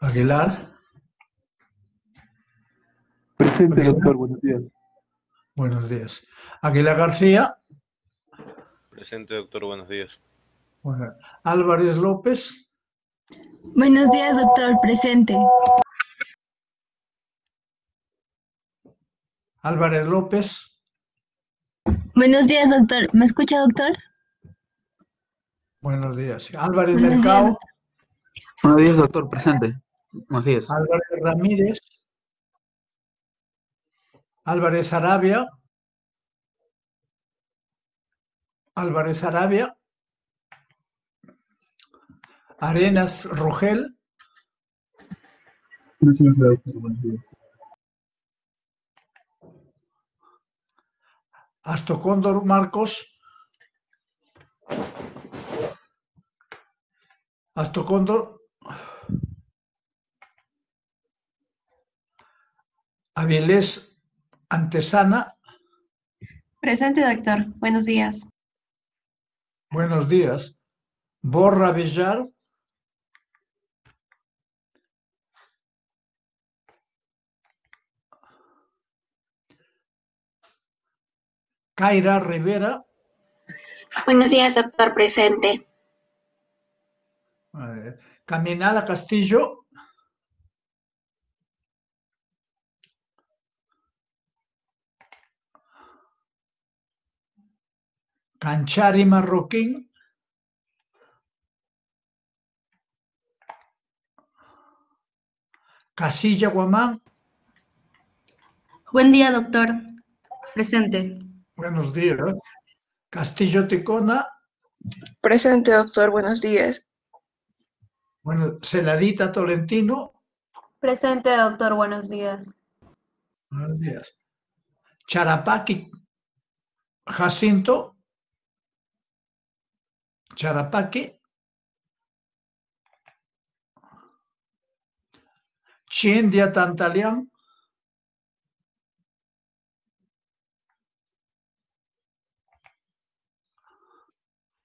Aguilar. Presente, Aguilar. doctor, buenos días. Buenos días. Aguilar García. Presente, doctor, buenos días. Bueno, Álvarez López. Buenos días, doctor. Presente. Álvarez López. Buenos días, doctor. ¿Me escucha, doctor? Buenos días. Álvarez Buenos días, Mercado. doctor. Buenos días, doctor, presente. Buenos días. Álvarez Ramírez. Álvarez Arabia. Álvarez Arabia. Arenas Rogel. Presente, doctor, buenos días. Astocóndor Marcos. Astocóndor. Avilés Antesana. Presente, doctor. Buenos días. Buenos días. Borra Villar. Kaira Rivera. Buenos días, doctor, presente. Caminada Castillo. Canchari Marroquín. Casilla Guamán. Buen día, doctor. Presente. Buenos días. Castillo Ticona. Presente, doctor. Buenos días. Bueno, Celadita Tolentino. Presente, doctor. Buenos días. Buenos días. Charapaqui Jacinto. Charapaqui. Chindia Tantalián.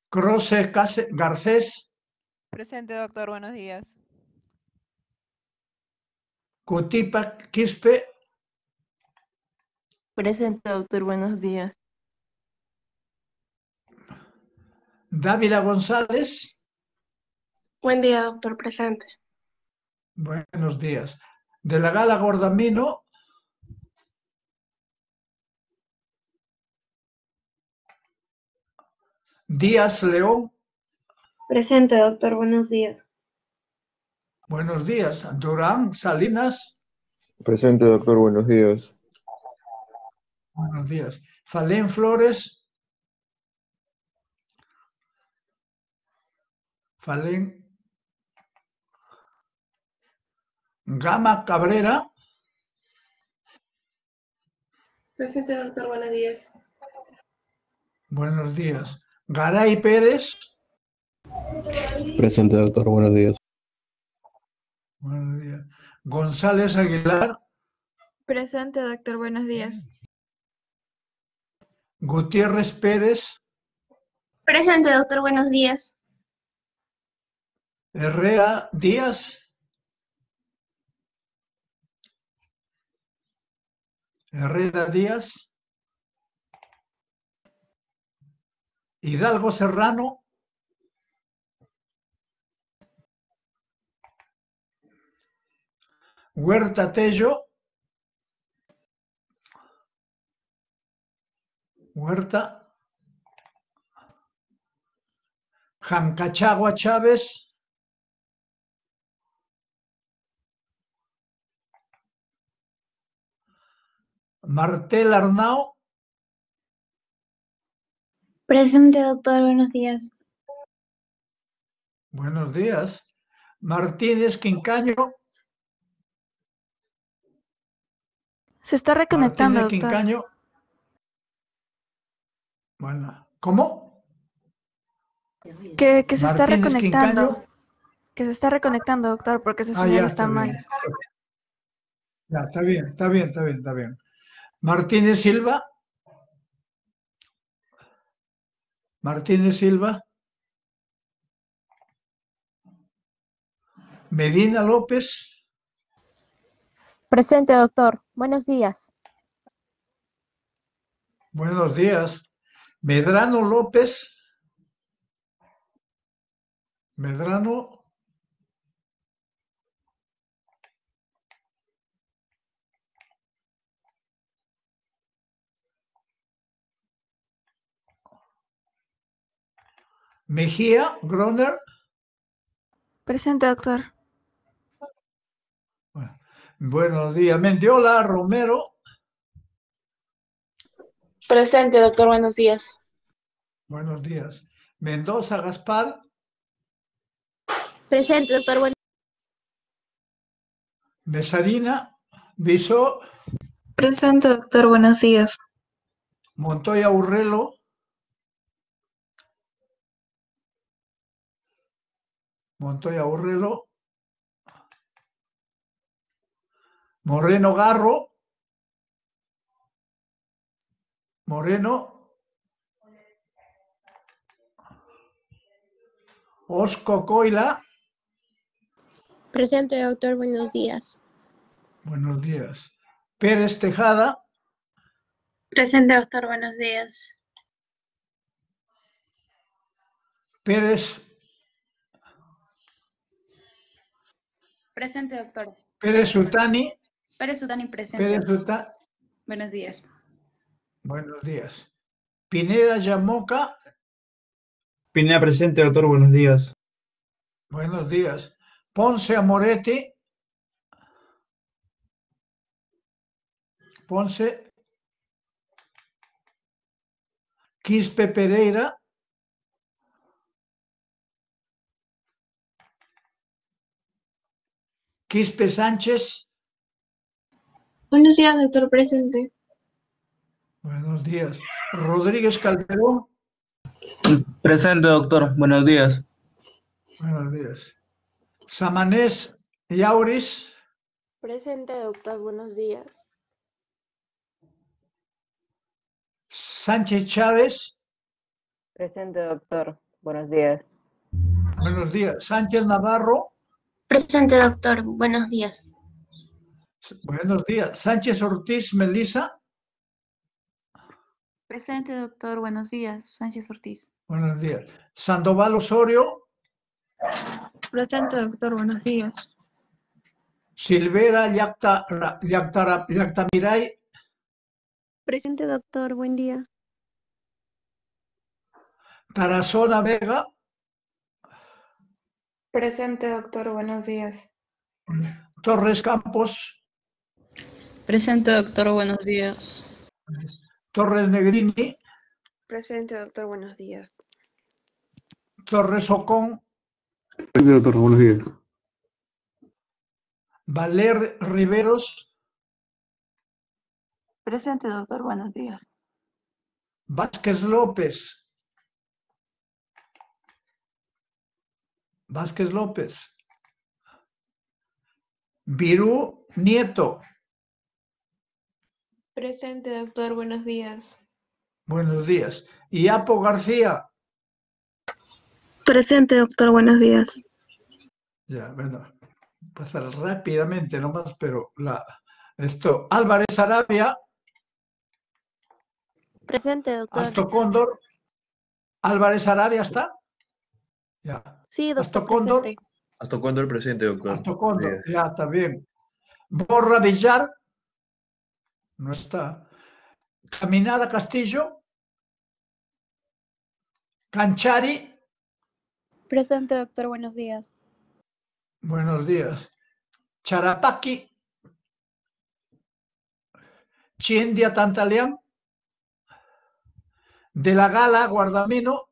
Croce Garcés. Presente, doctor, buenos días. Cutipa Quispe. Presente, doctor. Buenos días. Dávila González. Buen día, doctor. Presente. Buenos días. De la Gala Gordamino. Díaz León. Presente, doctor. Buenos días. Buenos días. Durán Salinas. Presente, doctor, buenos días. Buenos días. Falén Flores. Falén. Gama Cabrera. Presente, doctor. Buenos días. Buenos días. Garay Pérez. Presente, doctor, buenos días. Buenos días. González Aguilar. Presente, doctor, buenos días. Gutiérrez Pérez. Presente, doctor. Buenos días. Herrera Díaz. Herrera Díaz. Hidalgo Serrano. Huerta Tello. Huerta. Jancachagua Chávez. Martel Arnao. Presente, doctor. Buenos días. Buenos días. Martínez Quincaño. Se está reconectando, Martínez doctor. Quincaño. Bueno, ¿cómo? Que se está Martínez reconectando. Quincaño. Que se está reconectando, doctor, porque su Ah, señal ya está está mal. bien. Ya, está bien, está bien, está bien, está bien. Martínez Silva. Martínez Silva. Medina López. Presente, doctor. Buenos días. Buenos días. Medrano López. Medrano. Mejía Groner. Presente, doctor. Buenos días. Mendiola Romero. Presente, doctor, buenos días. Buenos días. Mendoza Gaspar. Presente, doctor. Mesarina Bisó. Presente, doctor, buenos días. Montoya Urrelo. Montoya Urrelo. Moreno Garro. Moreno. Osco Coila. Presente, doctor. Buenos días. Buenos días. Pérez Tejada. Presente, doctor. Buenos días. Pérez. Presente, doctor. Pérez Utani. Pérez Sutani, presente. Pérez Utani. Buenos días. Buenos días. Pineda Yamoca. Pineda presente, doctor. Buenos días. Buenos días. Ponce Amoretti. Ponce. Quispe Pereira. Quispe Sánchez. Buenos días, doctor. Presente. Buenos días. Rodríguez Calderón. Presente, doctor. Buenos días. Buenos días. Samanés Yauris. Presente, doctor. Buenos días. Sánchez Chávez. Presente, doctor. Buenos días. Buenos días. Sánchez Navarro. Presente, doctor. Buenos días. Buenos días. Sánchez Ortiz Melisa. Presente, doctor. Buenos días. Sánchez Ortiz. Buenos días. Sandoval Osorio. Presente, doctor, buenos días. Silvera Yactamiray. Presente, doctor. Buen día. Tarazona Vega. Presente, doctor, buenos días. Torres Campos. Presente, doctor, buenos días. Torres Negrini. Presente, doctor, buenos días. Torres Ocón. Presente, doctor. Buenos días. Valer Riveros. Presente, doctor. Buenos días. Vázquez López. Vázquez López. Virú Nieto. Presente, doctor, buenos días. Buenos días. Iapo García. Presente, doctor, buenos días. Ya, bueno, pasar rápidamente nomás, pero esto. Álvarez Arabia. Presente, doctor. Astocóndor. Álvarez Arabia está. Ya. Sí, doctor. Astocóndor. Presente. Astocóndor presente, doctor. Astocóndor, ya está bien. Borra Villar. No está. Caminada Castillo. Canchari. Presente, doctor. Buenos días. Buenos días. Charapaqui. Chiendia Tantaleán. De la Gala Guardamino.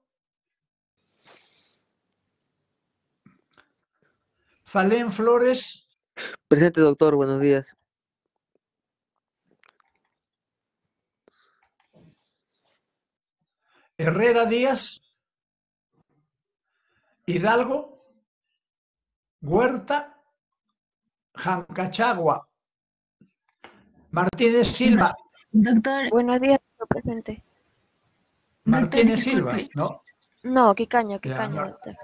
Falén Flores. Presente, doctor. Buenos días. Herrera Díaz. Hidalgo. Huerta. Jancachagua. Martínez Silva. Doctor, Buenos días, doctor. Presente. Martínez disculpe. Silva, ¿no? No, Quicaño, Ya, doctor.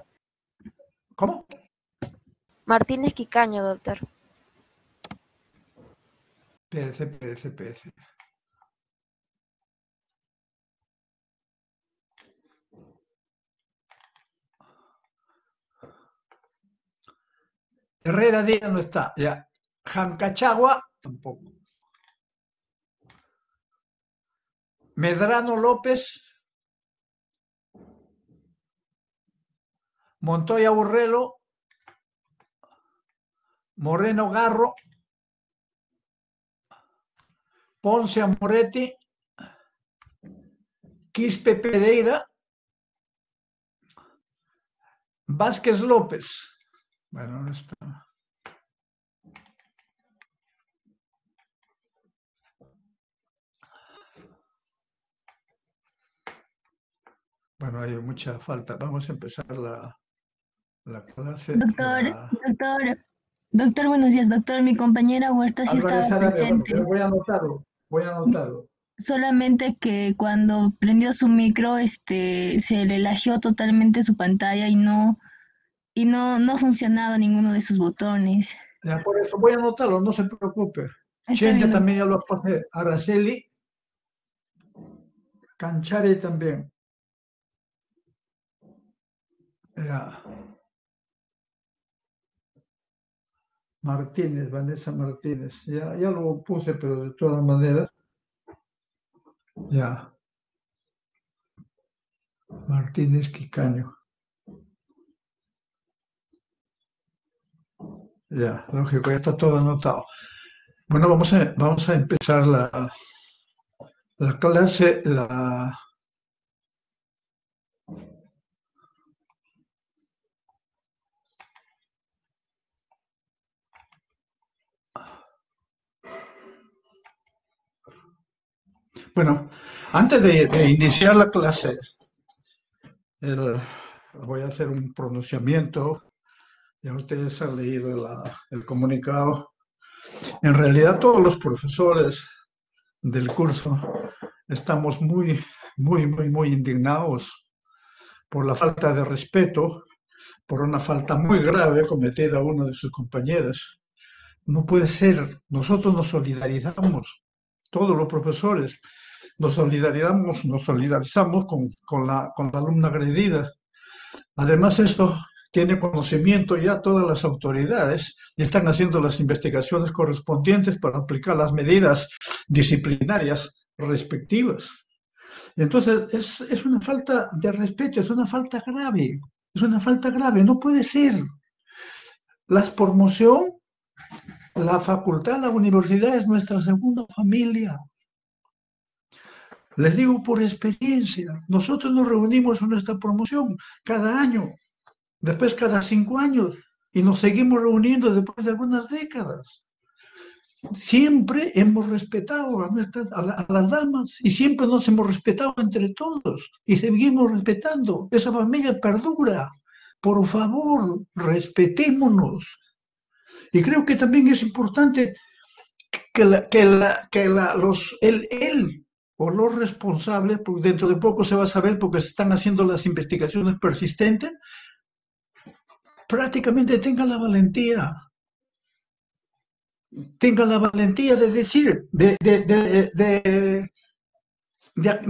¿cómo? Martínez Quicaño, doctor. Espérese. Herrera Díaz no está, ya. Jancachagua, tampoco. Medrano López. Montoya Burrelo. Moreno Garro. Ponce Amoretti. Quispe Pereira. Vázquez López. Bueno, no está. Bueno, hay mucha falta. Vamos a empezar la clase. Doctor, buenos días, doctor. Mi compañera Huerta sí Álvarez estaba Arabia, bueno, presente. voy a anotarlo. Solamente que cuando prendió su micro, se le lajeó totalmente su pantalla y no funcionaba ninguno de sus botones. Ya, por eso voy a anotarlo, no se preocupe. Está Chente bien, también ya lo pasé. Araceli. Canchare también. Ya. Martínez, Vanessa Martínez. Ya lo puse, pero de todas maneras. Ya. Martínez Quicaño. Ya, lógico, ya está todo anotado. Bueno, vamos a empezar la clase. Bueno, antes de iniciar la clase, voy a hacer un pronunciamiento. Ya ustedes han leído el comunicado. En realidad, todos los profesores del curso estamos muy indignados por la falta de respeto, por una falta muy grave cometida a una de sus compañeras. No puede ser. Nosotros nos solidarizamos, todos los profesores, nos solidarizamos con la alumna agredida. Además, esto tiene conocimiento ya todas las autoridades y están haciendo las investigaciones correspondientes para aplicar las medidas disciplinarias respectivas. Entonces, es una falta de respeto, es una falta grave, no puede ser. La promoción, la facultad, la universidad es nuestra segunda familia. Les digo por experiencia, nosotros nos reunimos en nuestra promoción cada año, después cada 5 años, y nos seguimos reuniendo después de algunas décadas. Siempre hemos respetado a las damas y siempre nos hemos respetado entre todos y seguimos respetando. Esa familia perdura. Por favor, respetémonos. Y creo que también es importante que él o los responsables, porque dentro de poco se va a saber porque se están haciendo las investigaciones persistentes, prácticamente tengan la valentía de decir, de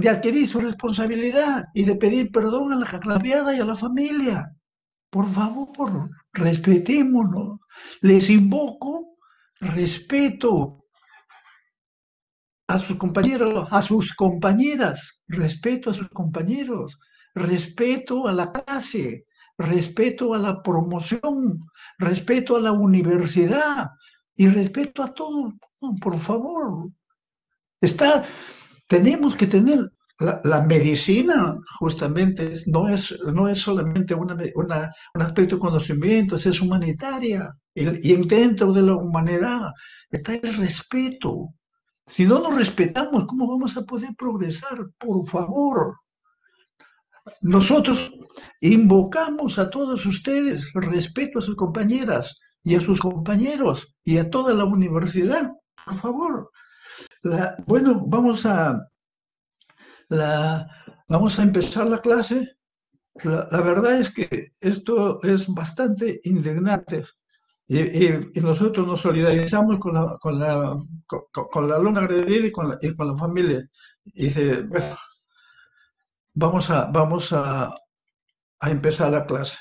adquirir su responsabilidad y de pedir perdón a la agraviada y a la familia. Por favor, respetémonos. Les invoco respeto a sus compañeros, a sus compañeras, respeto a sus compañeros, respeto a la clase, respeto a la promoción, respeto a la universidad y respeto a todo. Por favor, tenemos que tener la medicina, justamente, no es solamente un aspecto de conocimiento, es humanitaria. Y dentro de la humanidad está el respeto. Si no nos respetamos, ¿cómo vamos a poder progresar? Por favor. Nosotros invocamos a todos ustedes respeto a sus compañeras y a sus compañeros y a toda la universidad. Por favor. Bueno, vamos a empezar la clase. La verdad es que esto es bastante indignante Y nosotros nos solidarizamos con la alumna agredida y con la familia. Y dice, bueno, vamos a empezar la clase.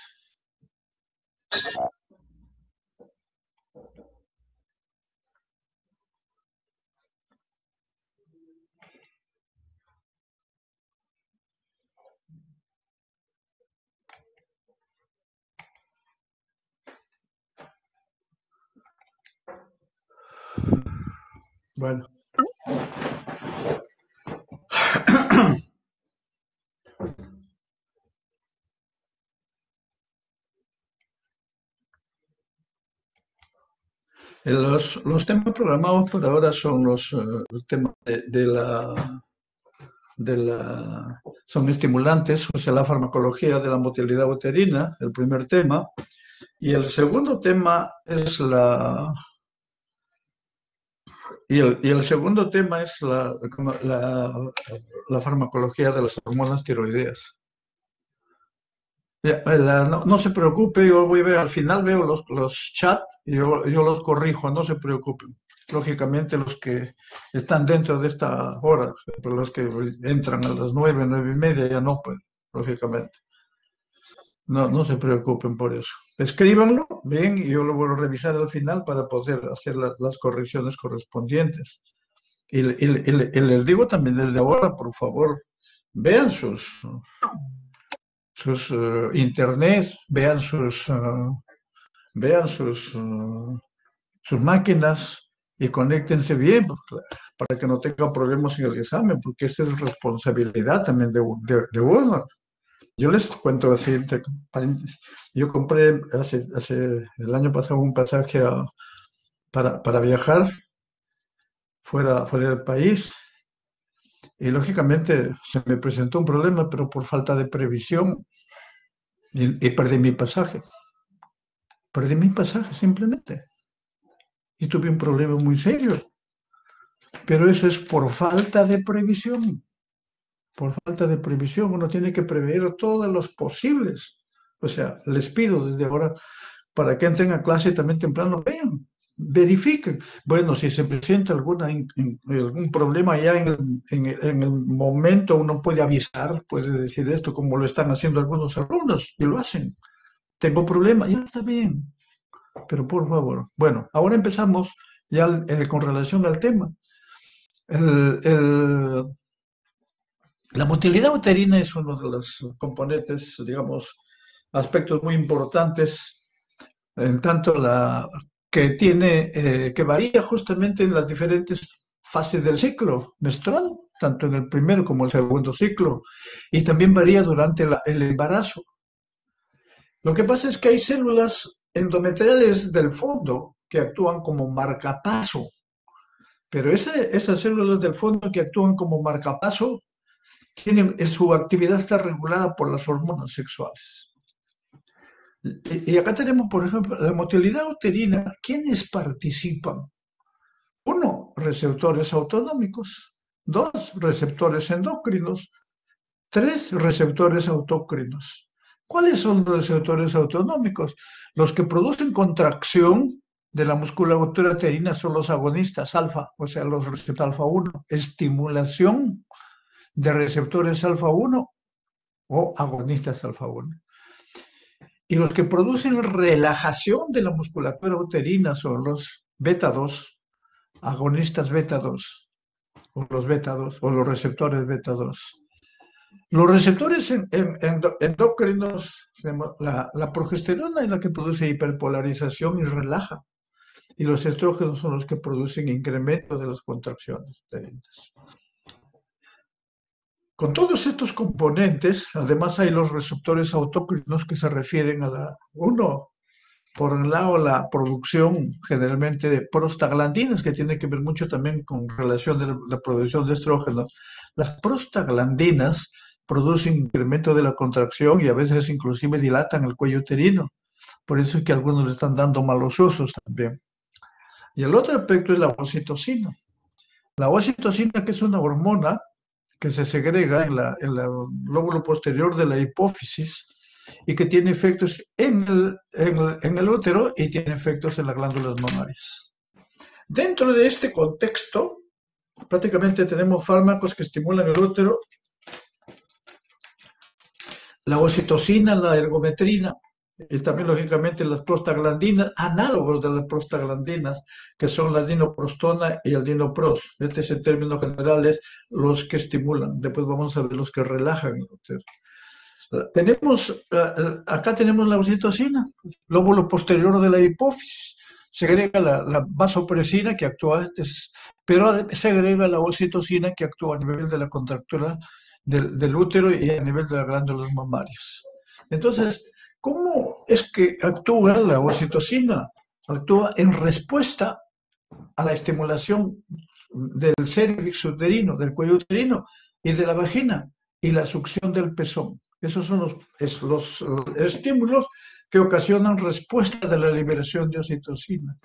Bueno. Los temas programados por ahora son los temas son estimulantes, o sea, la farmacología de la motilidad uterina, el primer tema, y el segundo tema es el segundo tema es la farmacología de las hormonas tiroideas. No se preocupe, yo voy a ver, al final veo los chats y yo los corrijo, no se preocupen. Lógicamente los que están dentro de esta hora, pero los que entran a las 9, 9:30 ya no, pues, lógicamente. No se preocupen por eso. Escríbanlo bien y yo lo voy a revisar al final para poder hacer las correcciones correspondientes. Y les digo también desde ahora, por favor, vean sus internet, vean sus máquinas y conéctense bien para que no tengan problemas en el examen, porque esta es responsabilidad también de uno. Yo les cuento así, yo compré hace el año pasado un pasaje para viajar fuera del país y lógicamente se me presentó un problema, pero por falta de previsión y perdí mi pasaje. Perdí mi pasaje simplemente y tuve un problema muy serio. Pero eso es por falta de previsión. Por falta de previsión, uno tiene que prever todos los posibles. O sea, les pido desde ahora para que entren a clase también temprano, vean, verifiquen. Bueno, si se presenta algún problema ya en el momento, uno puede avisar, puede decir esto, como lo están haciendo algunos alumnos, y lo hacen. Tengo problema, ya está bien. Pero por favor. Bueno, ahora empezamos ya con relación al tema. La motilidad uterina es uno de los componentes, digamos, aspectos muy importantes, en tanto que varía justamente en las diferentes fases del ciclo menstrual, tanto en el primero como el segundo ciclo, y también varía durante el embarazo. Lo que pasa es que hay células endometriales del fondo que actúan como marcapaso, pero esas células del fondo que actúan como marcapaso su actividad está regulada por las hormonas sexuales. Y acá tenemos, por ejemplo, la motilidad uterina. ¿Quiénes participan? 1, receptores autonómicos. 2, receptores endocrinos. 3, receptores autócrinos. ¿Cuáles son los receptores autonómicos? Los que producen contracción de la musculatura uterina son los agonistas alfa, o sea, los receptores alfa 1. Estimulación de receptores alfa 1 o agonistas alfa 1. Y los que producen relajación de la musculatura uterina son los beta 2, agonistas beta 2, o los beta 2, o los receptores beta 2. Los receptores endocrinos, la progesterona es la que produce hiperpolarización y relaja. Y los estrógenos son los que producen incremento de las contracciones uterinas. Con todos estos componentes, además hay los receptores autócrinos que se refieren a por un lado, la producción generalmente de prostaglandinas, que tiene que ver mucho también con relación de la producción de estrógenos. Las prostaglandinas producen incremento de la contracción y a veces inclusive dilatan el cuello uterino. Por eso es que algunos le están dando malos usos también. Y el otro aspecto es la ocitocina. La ocitocina, que es una hormona que se segrega en el lóbulo posterior de la hipófisis, y que tiene efectos en el útero y tiene efectos en las glándulas mamarias. Dentro de este contexto, prácticamente tenemos fármacos que estimulan el útero, la oxitocina, la ergometrina, y también, lógicamente, las prostaglandinas, análogos de las prostaglandinas, que son la dinoprostona y el dinopros. Este es en términos generales los que estimulan. Después vamos a ver los que relajan el útero. Acá tenemos la oxitocina, lóbulo posterior de la hipófisis. Se agrega la vasopresina que actúa antes, pero se agrega la oxitocina que actúa a nivel de la contractura del útero y a nivel de las glándulas mamarias. Entonces, ¿cómo es que actúa la oxitocina? Actúa en respuesta a la estimulación del cérvix uterino, del cuello uterino y de la vagina y la succión del pezón. Esos son los estímulos que ocasionan respuesta de la liberación de oxitocina.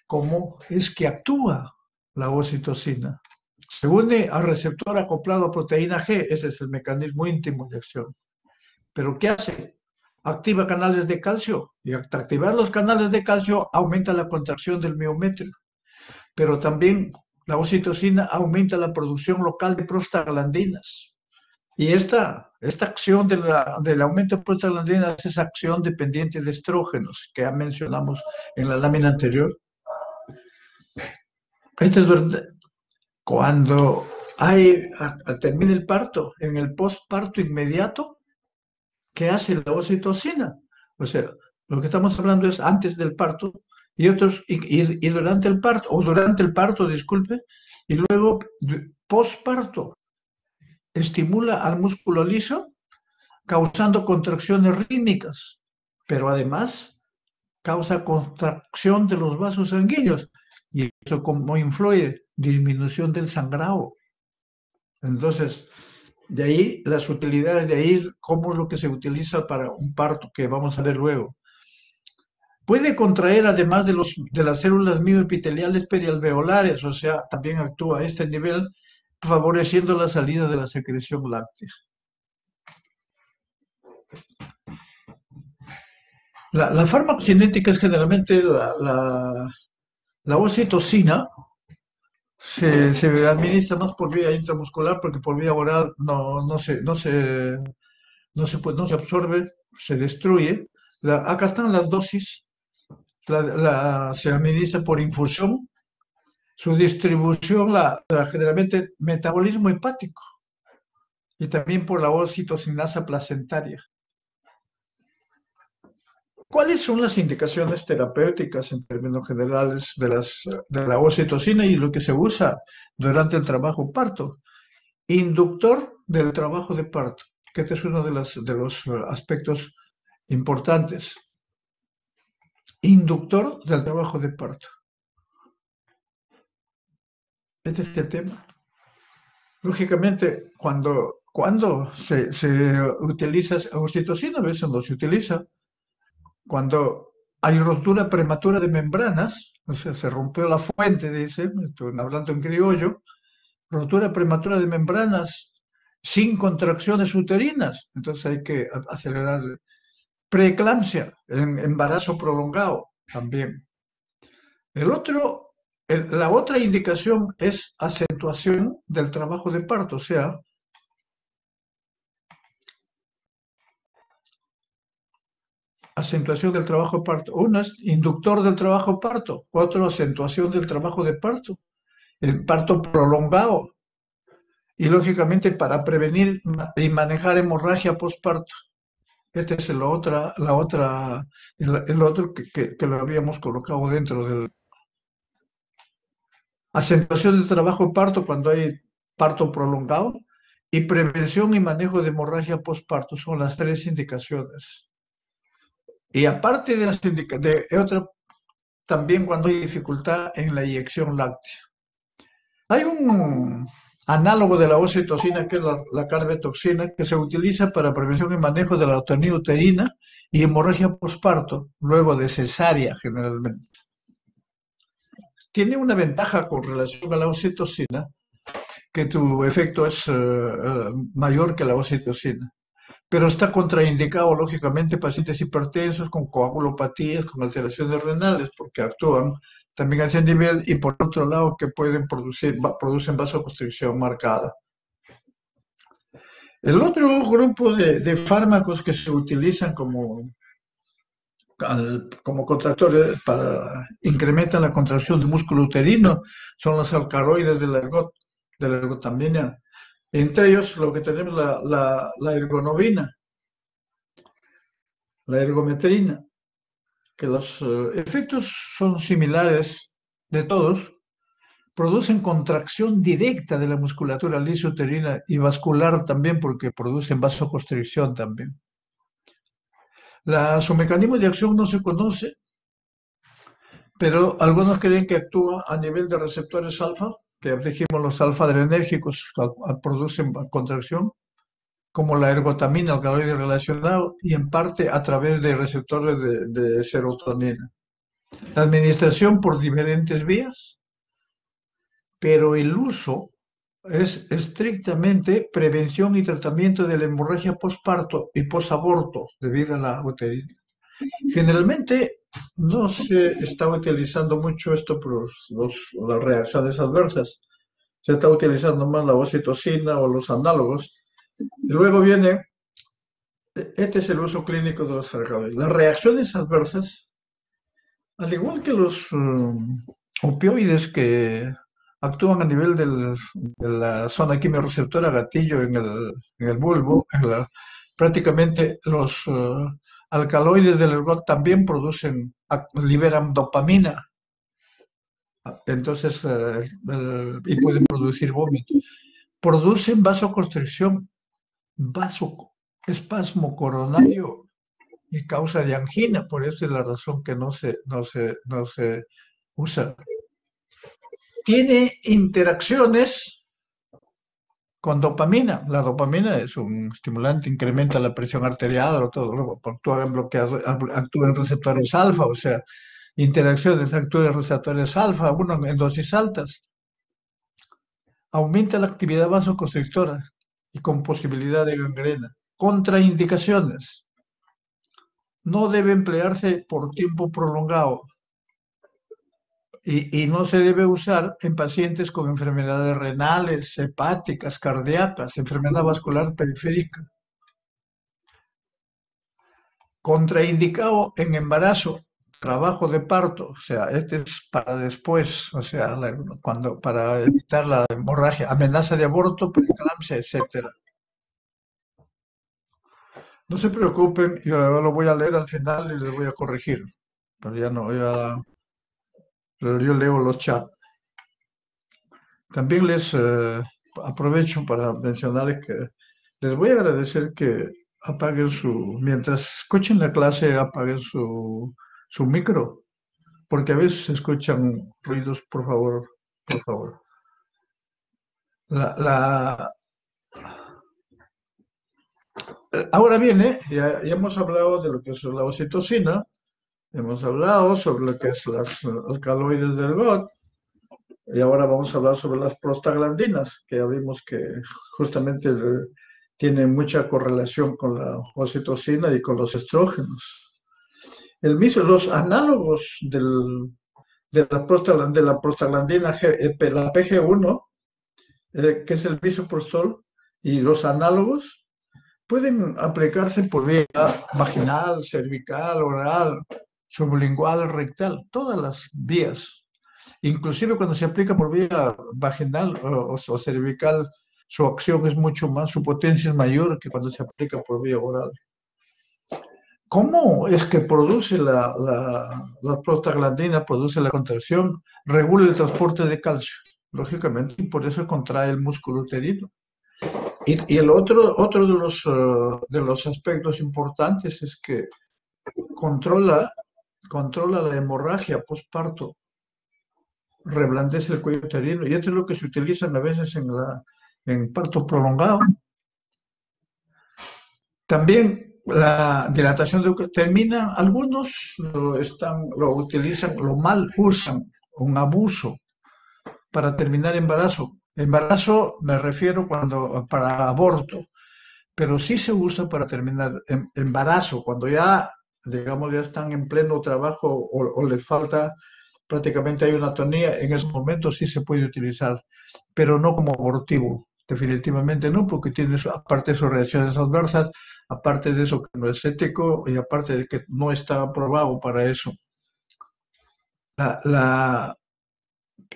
¿Cómo es que actúa la oxitocina? Se une al receptor acoplado a proteína G, ese es el mecanismo íntimo de acción. ¿Pero qué hace? Activa canales de calcio, y al activar los canales de calcio aumenta la contracción del miometrio. Pero también la oxitocina aumenta la producción local de prostaglandinas. Y esta acción del aumento de prostaglandinas es acción dependiente de estrógenos, que ya mencionamos en la lámina anterior. Cuando termina el parto, en el postparto inmediato, ¿qué hace la oxitocina? O sea, lo que estamos hablando es antes del parto y durante el parto, o durante el parto, disculpe, y luego postparto. Estimula al músculo liso, causando contracciones rítmicas, pero además causa contracción de los vasos sanguíneos, y eso como influye, disminución del sangrado. Entonces, de ahí las utilidades, de ahí cómo es lo que se utiliza para un parto, que vamos a ver luego. Puede contraer además de las células mioepiteliales perialveolares, o sea, también actúa a este nivel, favoreciendo la salida de la secreción láctea. La farmacocinética es generalmente la oxitocina se administra más por vía intramuscular, porque por vía oral no se absorbe, se destruye. Acá están las dosis. Se administra por infusión. Su distribución, generalmente metabolismo hepático, y también por la oxitocinasa placentaria. ¿Cuáles son las indicaciones terapéuticas en términos generales de la oxitocina y lo que se usa durante el trabajo parto? Inductor del trabajo de parto, que este es uno de los aspectos importantes. Inductor del trabajo de parto. Este es el tema. Lógicamente, cuando se utiliza oxitocina, a veces no se utiliza. Cuando hay rotura prematura de membranas, o sea, se rompió la fuente, dice, estoy hablando en criollo, rotura prematura de membranas sin contracciones uterinas, entonces hay que acelerar. Preeclampsia, embarazo prolongado también. La otra indicación es acentuación del trabajo de parto, o sea, acentuación del trabajo de parto. Uno es inductor del trabajo de parto, otro acentuación del trabajo de parto, el parto prolongado, y lógicamente para prevenir y manejar hemorragia postparto. Este es el otro que lo habíamos colocado dentro del... Acentuación del trabajo de parto cuando hay parto prolongado, y prevención y manejo de hemorragia postparto son las tres indicaciones. Y aparte de las indicaciones, también cuando hay dificultad en la eyección láctea. Hay un análogo de la oxitocina, que es la carbetoxina, que se utiliza para prevención y manejo de la atonía uterina y hemorragia postparto, luego de cesárea generalmente. Tiene una ventaja con relación a la oxitocina, que tu efecto es mayor que la oxitocina. pero está contraindicado, lógicamente, pacientes hipertensos, con coagulopatías, con alteraciones renales, porque actúan también a ese nivel, y por otro lado, que producen vasoconstricción marcada. El otro grupo de fármacos que se utilizan como contractores para incrementar la contracción del músculo uterino son los alcaloides de la ergotamina. Entre ellos, lo que tenemos la ergonovina, la ergometrina, que los efectos son similares de todos, producen contracción directa de la musculatura lisouterina y vascular también, porque producen vasoconstricción también. Su mecanismo de acción no se conoce, pero algunos creen que actúa a nivel de receptores alfa, que dijimos los alfa-adrenérgicos producen contracción, como la ergotamina, alcaloide relacionado, y en parte a través de receptores de serotonina. La administración por diferentes vías, pero el uso es estrictamente prevención y tratamiento de la hemorragia postparto y posaborto debido a la uterina. Generalmente no se está utilizando mucho esto por las reacciones adversas. Se está utilizando más la oxitocina o los análogos. Y luego viene, este es el uso clínico de los alcaloides. Las reacciones adversas, al igual que los opioides que actúan a nivel de la zona quimiorreceptora gatillo en el bulbo, prácticamente los alcaloides del ergot también liberan dopamina, entonces, y pueden producir vómito. Producen vasoconstricción, espasmo coronario y causa de angina, por eso es la razón que no se usa. Tiene interacciones con dopamina. La dopamina es un estimulante, incrementa la presión arterial o todo, luego actúa en receptores alfa, o sea, interacciones, actúa en receptores alfa, uno en dosis altas. Aumenta la actividad vasoconstrictora y con posibilidad de gangrena. Contraindicaciones. No debe emplearse por tiempo prolongado. Y no se debe usar en pacientes con enfermedades renales, hepáticas, cardíacas, enfermedad vascular periférica. Contraindicado en embarazo, trabajo de parto, o sea, este es para después, o sea, para evitar la hemorragia, amenaza de aborto, preeclampsia, etc. No se preocupen, yo lo voy a leer al final y les voy a corregir, pero ya no, pero yo leo los chats. También les aprovecho para mencionarles que les voy a agradecer que apaguen mientras escuchen la clase, apaguen su micro, porque a veces se escuchan ruidos, por favor, por favor. Ahora viene, ya hemos hablado de lo que es la oxitocina, hemos hablado sobre lo que es las alcaloides del GOT, y ahora vamos a hablar sobre las prostaglandinas, que ya vimos que justamente tienen mucha correlación con la oxitocina y con los estrógenos. Los análogos de la prostaglandina la PG1, que es el misoprostol, y los análogos pueden aplicarse por vía vaginal, cervical, oral, sublingual, rectal, todas las vías. Inclusive cuando se aplica por vía vaginal o cervical, su acción es mucho más, su potencia es mayor que cuando se aplica por vía oral. ¿Cómo es que produce la prostaglandina, produce la contracción? Regula el transporte de calcio, lógicamente, y por eso contrae el músculo uterino. Y el otro de los aspectos importantes es que controla la hemorragia postparto, reblandece el cuello uterino, y esto es lo que se utiliza a veces en parto prolongado. También la dilatación algunos lo utilizan, lo mal usan, un abuso para terminar embarazo. Embarazo me refiero para aborto, pero sí se usa para terminar embarazo, cuando ya, digamos, ya están en pleno trabajo o les falta, prácticamente hay una atonía, en esos momentos sí se puede utilizar, pero no como abortivo, definitivamente no, porque tiene, aparte de sus reacciones adversas, aparte de eso que no es ético y aparte de que no está aprobado para eso.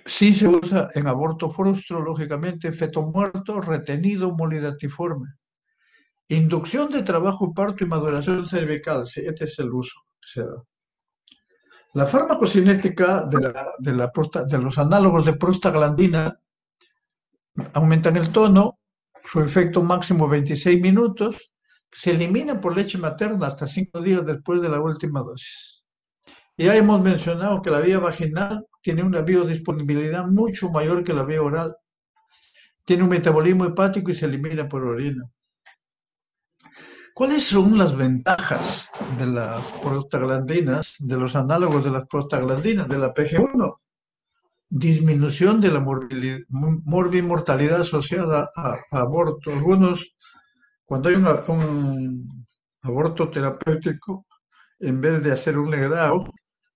Sí se usa en aborto frustro, lógicamente, feto muerto, retenido, molidatiforme. Inducción de trabajo, parto y maduración cervical, sí, este es el uso que se da. La farmacocinética de los análogos de prostaglandina aumentan el tono, su efecto máximo 26 minutos, se elimina por leche materna hasta 5 días después de la última dosis. Ya hemos mencionado que la vía vaginal tiene una biodisponibilidad mucho mayor que la vía oral. Tiene un metabolismo hepático y se elimina por orina. ¿Cuáles son las ventajas de las prostaglandinas, de los análogos de las prostaglandinas, de la PG1? Disminución de la morbimortalidad asociada a aborto. Algunos, cuando hay un aborto terapéutico, en vez de hacer un legrado,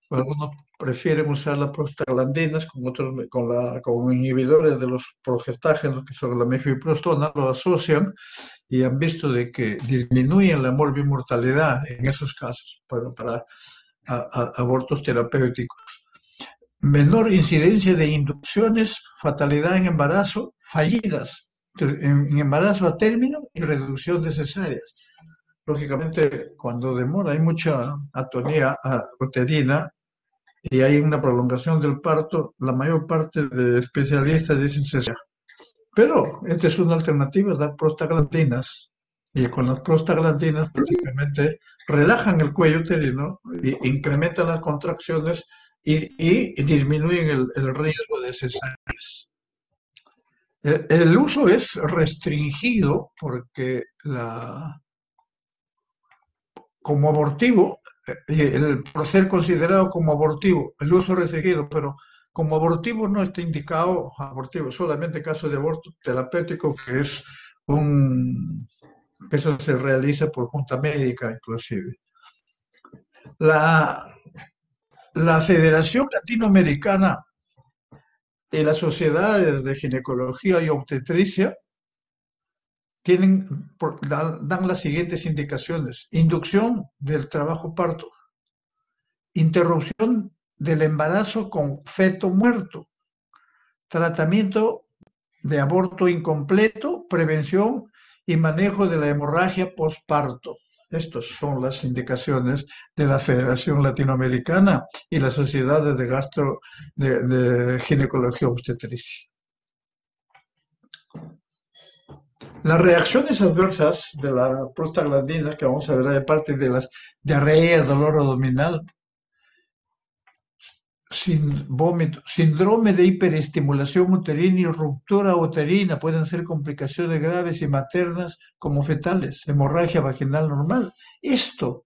algunos prefieren usar las prostaglandinas con inhibidores de los progestágenos, que son la mifeprostona, lo asocian y han visto de que disminuyen la morbimortalidad en esos casos para abortos terapéuticos. Menor incidencia de inducciones, fatalidad en embarazo, fallidas en embarazo a término y reducción de cesáreas. Lógicamente, cuando demora, hay mucha atonía uterina y hay una prolongación del parto, la mayor parte de especialistas dicen cesárea. Pero esta es una alternativa, dar prostaglandinas. Y con las prostaglandinas prácticamente relajan el cuello uterino, y incrementan las contracciones y disminuyen el riesgo de cesáreas. El uso es restringido porque como abortivo, por ser considerado como abortivo, el uso restringido, pero como abortivo no está indicado abortivo, solamente caso de aborto terapéutico, que es que eso se realiza por junta médica inclusive. La Federación Latinoamericana y las sociedades de ginecología y obstetricia dan las siguientes indicaciones: inducción del trabajo parto, interrupción del embarazo con feto muerto, tratamiento de aborto incompleto, prevención y manejo de la hemorragia posparto. Estas son las indicaciones de la Federación Latinoamericana y las sociedades de ginecología obstetricia. Las reacciones adversas de la prostaglandina, que vamos a ver de parte de las diarrea, dolor abdominal, vómito, síndrome de hiperestimulación uterina y ruptura uterina, pueden ser complicaciones graves y maternas como fetales, hemorragia vaginal normal. Esto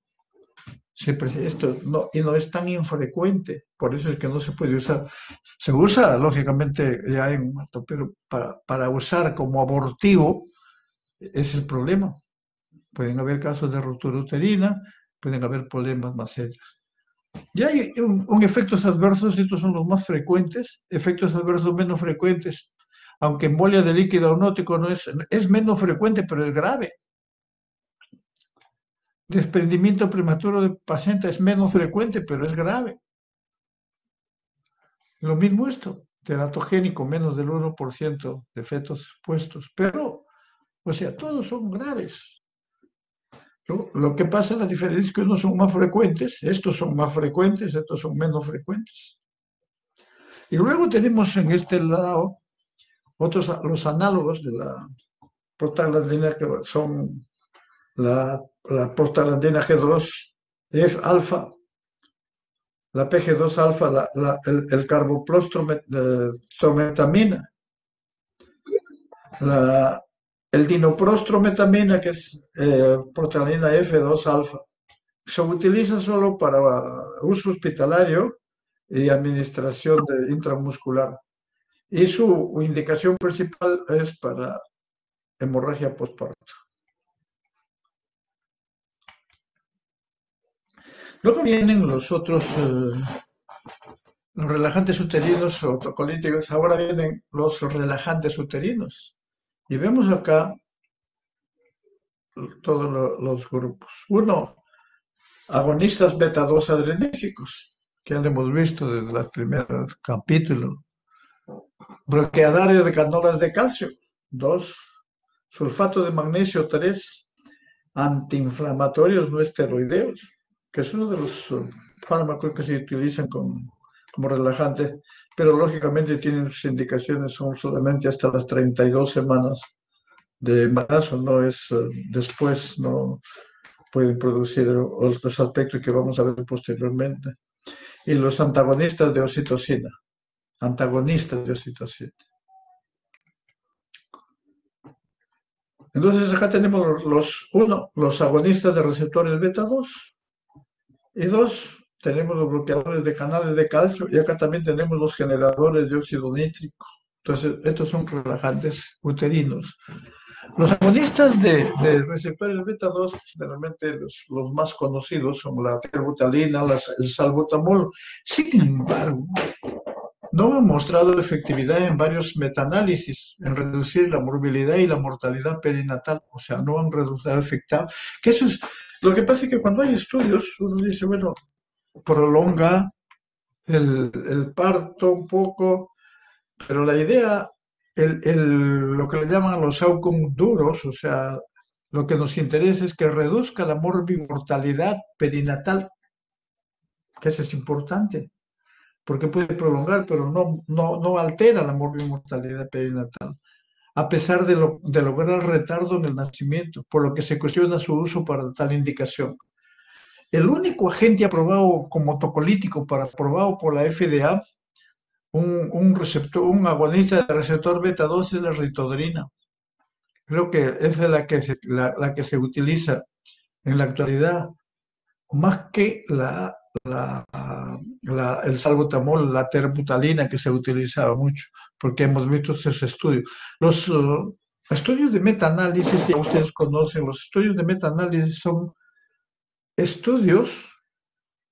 no es tan infrecuente, por eso es que no se puede usar. Se usa, lógicamente, ya pero para usar como abortivo es el problema. Pueden haber casos de ruptura uterina, pueden haber problemas más serios. Y hay efectos adversos, estos son los más frecuentes, efectos adversos menos frecuentes, aunque embolia de líquido amniótico es menos frecuente, pero es grave. Desprendimiento prematuro de paciente es menos frecuente, pero es grave. Lo mismo esto, teratogénico, menos del 1% de fetos puestos, pero, o sea, todos son graves. Lo que pasa, la diferencia es que unos son más frecuentes, estos son más frecuentes, estos son menos frecuentes. Y luego tenemos en este lado los análogos de la prostaglandina, que son la prostaglandina G2, F-alfa, la PG2-alfa, el carboplastrometamina, el dinoprostrometamina, que es prostaglandina F2-alfa. Se utiliza solo para uso hospitalario y administración intramuscular. Y su indicación principal es para hemorragia postparto. Luego vienen los otros, los relajantes uterinos o tocolíticos. Ahora vienen los relajantes uterinos. Y vemos acá todos los grupos. Uno, agonistas beta-2 adrenérgicos, que ya lo hemos visto desde el primer capítulo. Bloqueadores de canolas de calcio. 2, sulfato de magnesio. 3, antiinflamatorios no esteroideos, que es uno de los fármacos que se utilizan como relajante, pero lógicamente tienen sus indicaciones, son solamente hasta las 32 semanas de embarazo, no es después, no pueden producir otros aspectos que vamos a ver posteriormente. Y los antagonistas de oxitocina, Entonces acá tenemos los agonistas de receptores beta-2 y 2, tenemos los bloqueadores de canales de calcio y acá también tenemos los generadores de óxido nítrico. Entonces estos son relajantes uterinos. Los agonistas de receptores beta-2, generalmente los más conocidos son la terbutalina, el salbutamol. Sin embargo, no han mostrado efectividad en varios metaanálisis en reducir la morbilidad y la mortalidad perinatal. O sea, no han reducido efectividad. Que eso es, lo que pasa es que cuando hay estudios, uno dice, bueno, prolonga el parto un poco, pero la idea, lo que le llaman los outcomes duros, o sea, lo que nos interesa es que reduzca la morbimortalidad perinatal, que eso es importante, porque puede prolongar, pero no altera la morbimortalidad perinatal, a pesar de lograr retardo en el nacimiento, por lo que se cuestiona su uso para tal indicación. El único agente aprobado como tocolítico aprobado por la FDA, un agonista de receptor beta-2 es la ritodrina. Creo que esa es la que se utiliza en la actualidad, más que el salbutamol, la terbutalina que se utilizaba mucho, porque hemos visto estos estudios. Los estudios de metaanálisis, ya ustedes conocen, los estudios de metaanálisis son estudios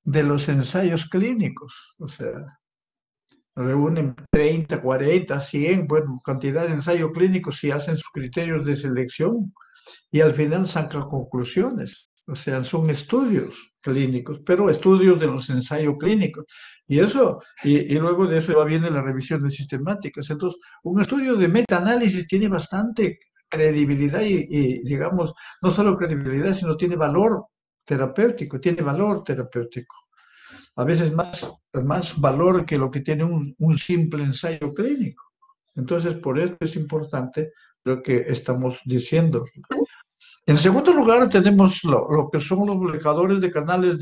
de los ensayos clínicos, o sea, reúnen 30, 40, 100, bueno, cantidad de ensayos clínicos y hacen sus criterios de selección y al final sacan conclusiones. O sea, son estudios clínicos, pero estudios de los ensayos clínicos. Y eso, y luego de eso viene la revisión de sistemáticas. Entonces, un estudio de metaanálisis tiene bastante credibilidad y, digamos, no solo credibilidad, sino tiene valor terapéutico, A veces más valor que lo que tiene un simple ensayo clínico. Entonces, por eso es importante lo que estamos diciendo. En segundo lugar, tenemos lo que son los bloqueadores de canales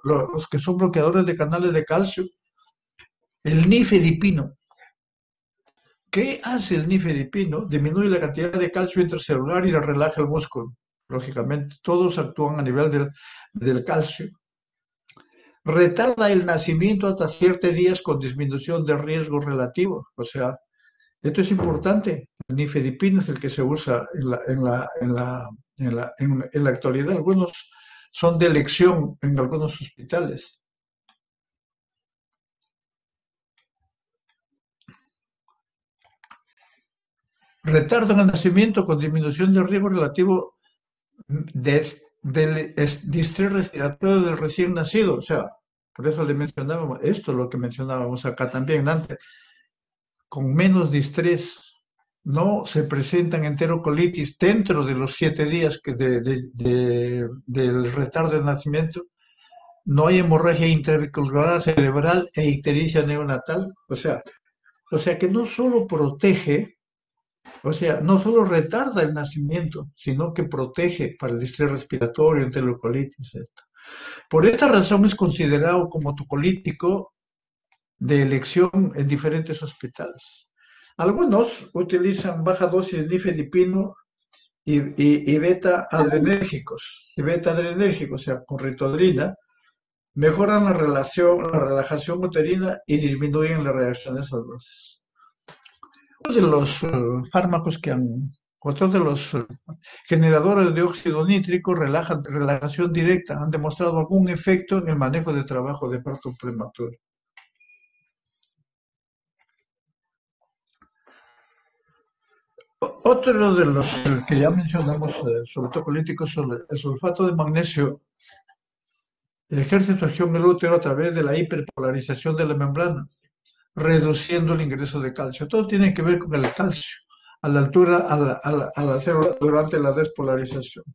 los que son bloqueadores de canales de calcio. El nifedipino. ¿Qué hace el nifedipino? Disminuye la cantidad de calcio intracelular y la relaja el músculo. Lógicamente, todos actúan a nivel del calcio. Retarda el nacimiento hasta 7 días con disminución de riesgo relativo. O sea, esto es importante. El nifedipino es el que se usa en la actualidad. Algunos son de elección en algunos hospitales. Retardo en el nacimiento con disminución de riesgo relativo del distrés respiratorio del recién nacido. O sea, por eso le mencionábamos, esto es lo que mencionábamos acá también antes. Con menos distrés no se presentan enterocolitis dentro de los 7 días del retardo de nacimiento. No hay hemorragia intraventricular cerebral e ictericia neonatal. O sea que no solo protege, no solo retarda el nacimiento, sino que protege para el distrés respiratorio, enterocolitis. Por esta razón es considerado como tocolítico de elección en diferentes hospitales. Algunos utilizan baja dosis de nifedipino y beta-adrenérgicos, o sea, con ritodrina, mejoran la relajación uterina y disminuyen las reacciones adversas. Uno de los fármacos que han Otros de los generadores de óxido nítrico relajación directa, han demostrado algún efecto en el manejo de trabajo de parto prematuro. Otro de los que ya mencionamos, sobre todo políticos, el sulfato de magnesio ejerce su acción en el útero a través de la hiperpolarización de la membrana, reduciendo el ingreso de calcio. Todo tiene que ver con el calcio, a la altura, a la célula durante la despolarización.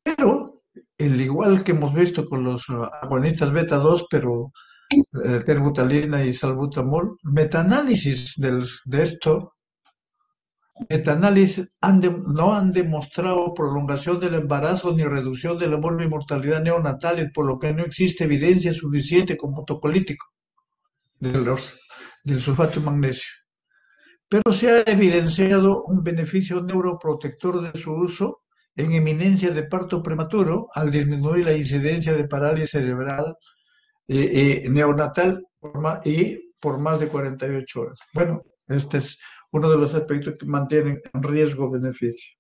Pero, al igual que hemos visto con los agonistas beta 2, pero terbutalina y salbutamol, metaanálisis de esto, metaanálisis no han demostrado prolongación del embarazo ni reducción de la muerte y mortalidad neonatales, por lo que no existe evidencia suficiente como tocolítico del sulfato de magnesio. Pero se ha evidenciado un beneficio neuroprotector de su uso en eminencias de parto prematuro al disminuir la incidencia de parálisis cerebral neonatal por más de 48 horas. Bueno, este es uno de los aspectos que mantienen riesgo-beneficio.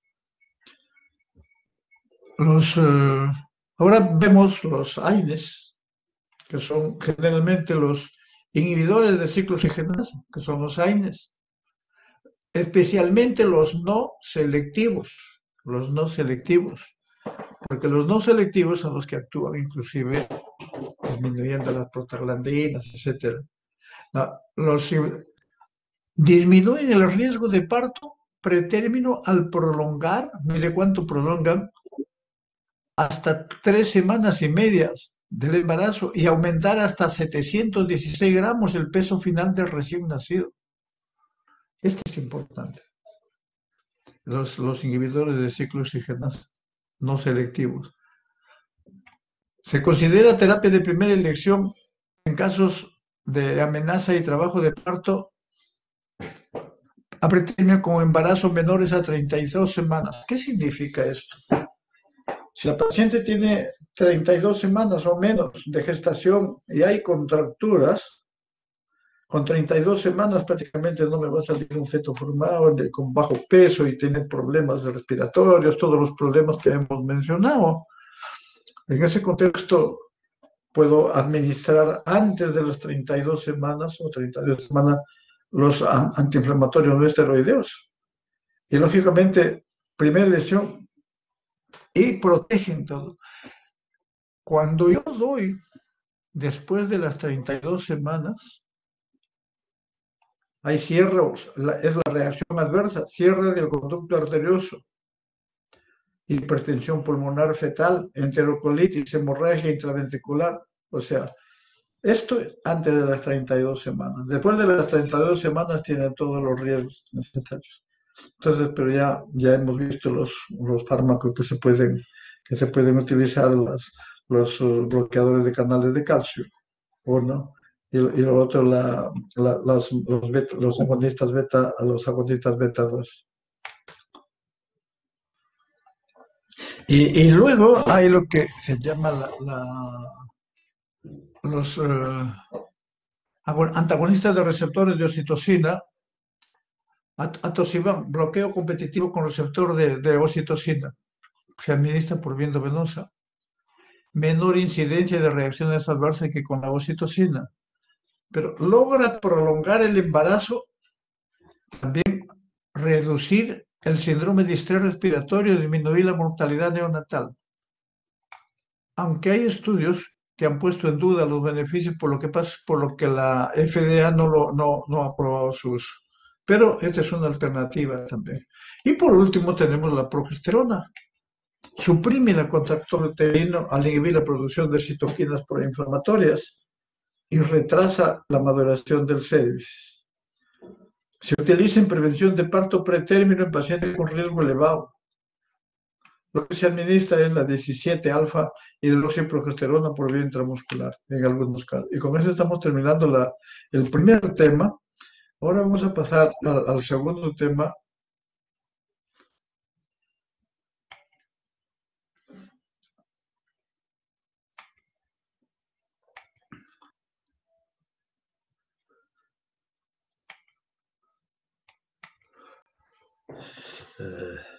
Ahora vemos los AINES, que son generalmente los inhibidores del ciclo oxigenasa, que son los AINES, especialmente los no selectivos, porque los no selectivos son los que actúan inclusive disminuyendo las prostaglandinas, etc. Disminuyen el riesgo de parto pretérmino al prolongar, mire cuánto prolongan, hasta 3 semanas y medias del embarazo y aumentar hasta 716 gramos el peso final del recién nacido. Esto es importante. Los inhibidores de ciclo oxigenasa no selectivos. Se considera terapia de primera elección en casos de amenaza y trabajo de parto a pretérmino con embarazo menores a 32 semanas. ¿Qué significa esto? Si la paciente tiene 32 semanas o menos de gestación y hay contracturas, con 32 semanas prácticamente no me va a salir un feto formado con bajo peso y tiene problemas respiratorios, todos los problemas que hemos mencionado. En ese contexto puedo administrar antes de las 32 semanas o 32 semanas los antiinflamatorios no esteroideos. Y lógicamente, primera elección, y protegen todo. Cuando yo doy después de las 32 semanas, hay cierre, es la reacción adversa, cierre del conducto arterioso, hipertensión pulmonar fetal, enterocolitis, hemorragia intraventricular, o sea, esto antes de las 32 semanas. Después de las 32 semanas tiene todos los riesgos necesarios. Entonces, pero ya hemos visto los fármacos que se pueden utilizar, los bloqueadores de canales de calcio, uno, y lo otro, los agonistas beta 2. Y luego hay lo que se llama los antagonistas de receptores de oxitocina, atosiban, bloqueo competitivo con receptor de oxitocina, se administra por vía venosa, menor incidencia de reacciones adversas que con la oxitocina, pero logra prolongar el embarazo, también reducir el síndrome de estrés respiratorio, disminuir la mortalidad neonatal. Aunque hay estudios que han puesto en duda los beneficios por lo que la FDA no ha aprobado su uso. Pero esta es una alternativa también. Y por último tenemos la progesterona. Suprime el contractor uterino al inhibir la producción de citoquinas proinflamatorias y retrasa la maduración del cervix. Se utiliza en prevención de parto pretérmino en pacientes con riesgo elevado. Lo que se administra es la 17-alfa hidroxiprogesterona por vía intramuscular en algunos casos. Y con eso estamos terminando el primer tema. Ahora vamos a pasar al segundo tema. Eh,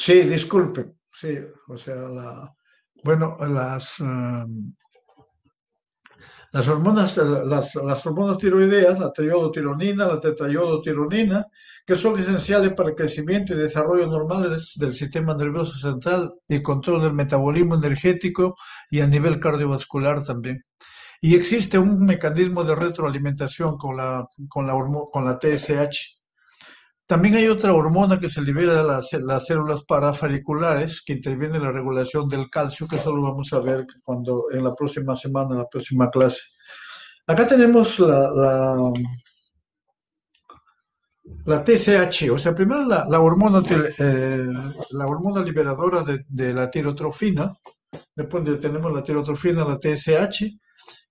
Sí, disculpe, sí, o sea, bueno, las hormonas tiroideas, la triodotironina, la tetraiodotironina, que son esenciales para el crecimiento y desarrollo normal del sistema nervioso central y control del metabolismo energético y a nivel cardiovascular también. Y existe un mecanismo de retroalimentación con la TSH. También hay otra hormona que se libera de las células parafoliculares que interviene en la regulación del calcio, que eso lo vamos a ver en la próxima semana, en la próxima clase. Acá tenemos la TSH, o sea, primero la hormona liberadora de la tirotrofina, después tenemos la tirotrofina, la TSH,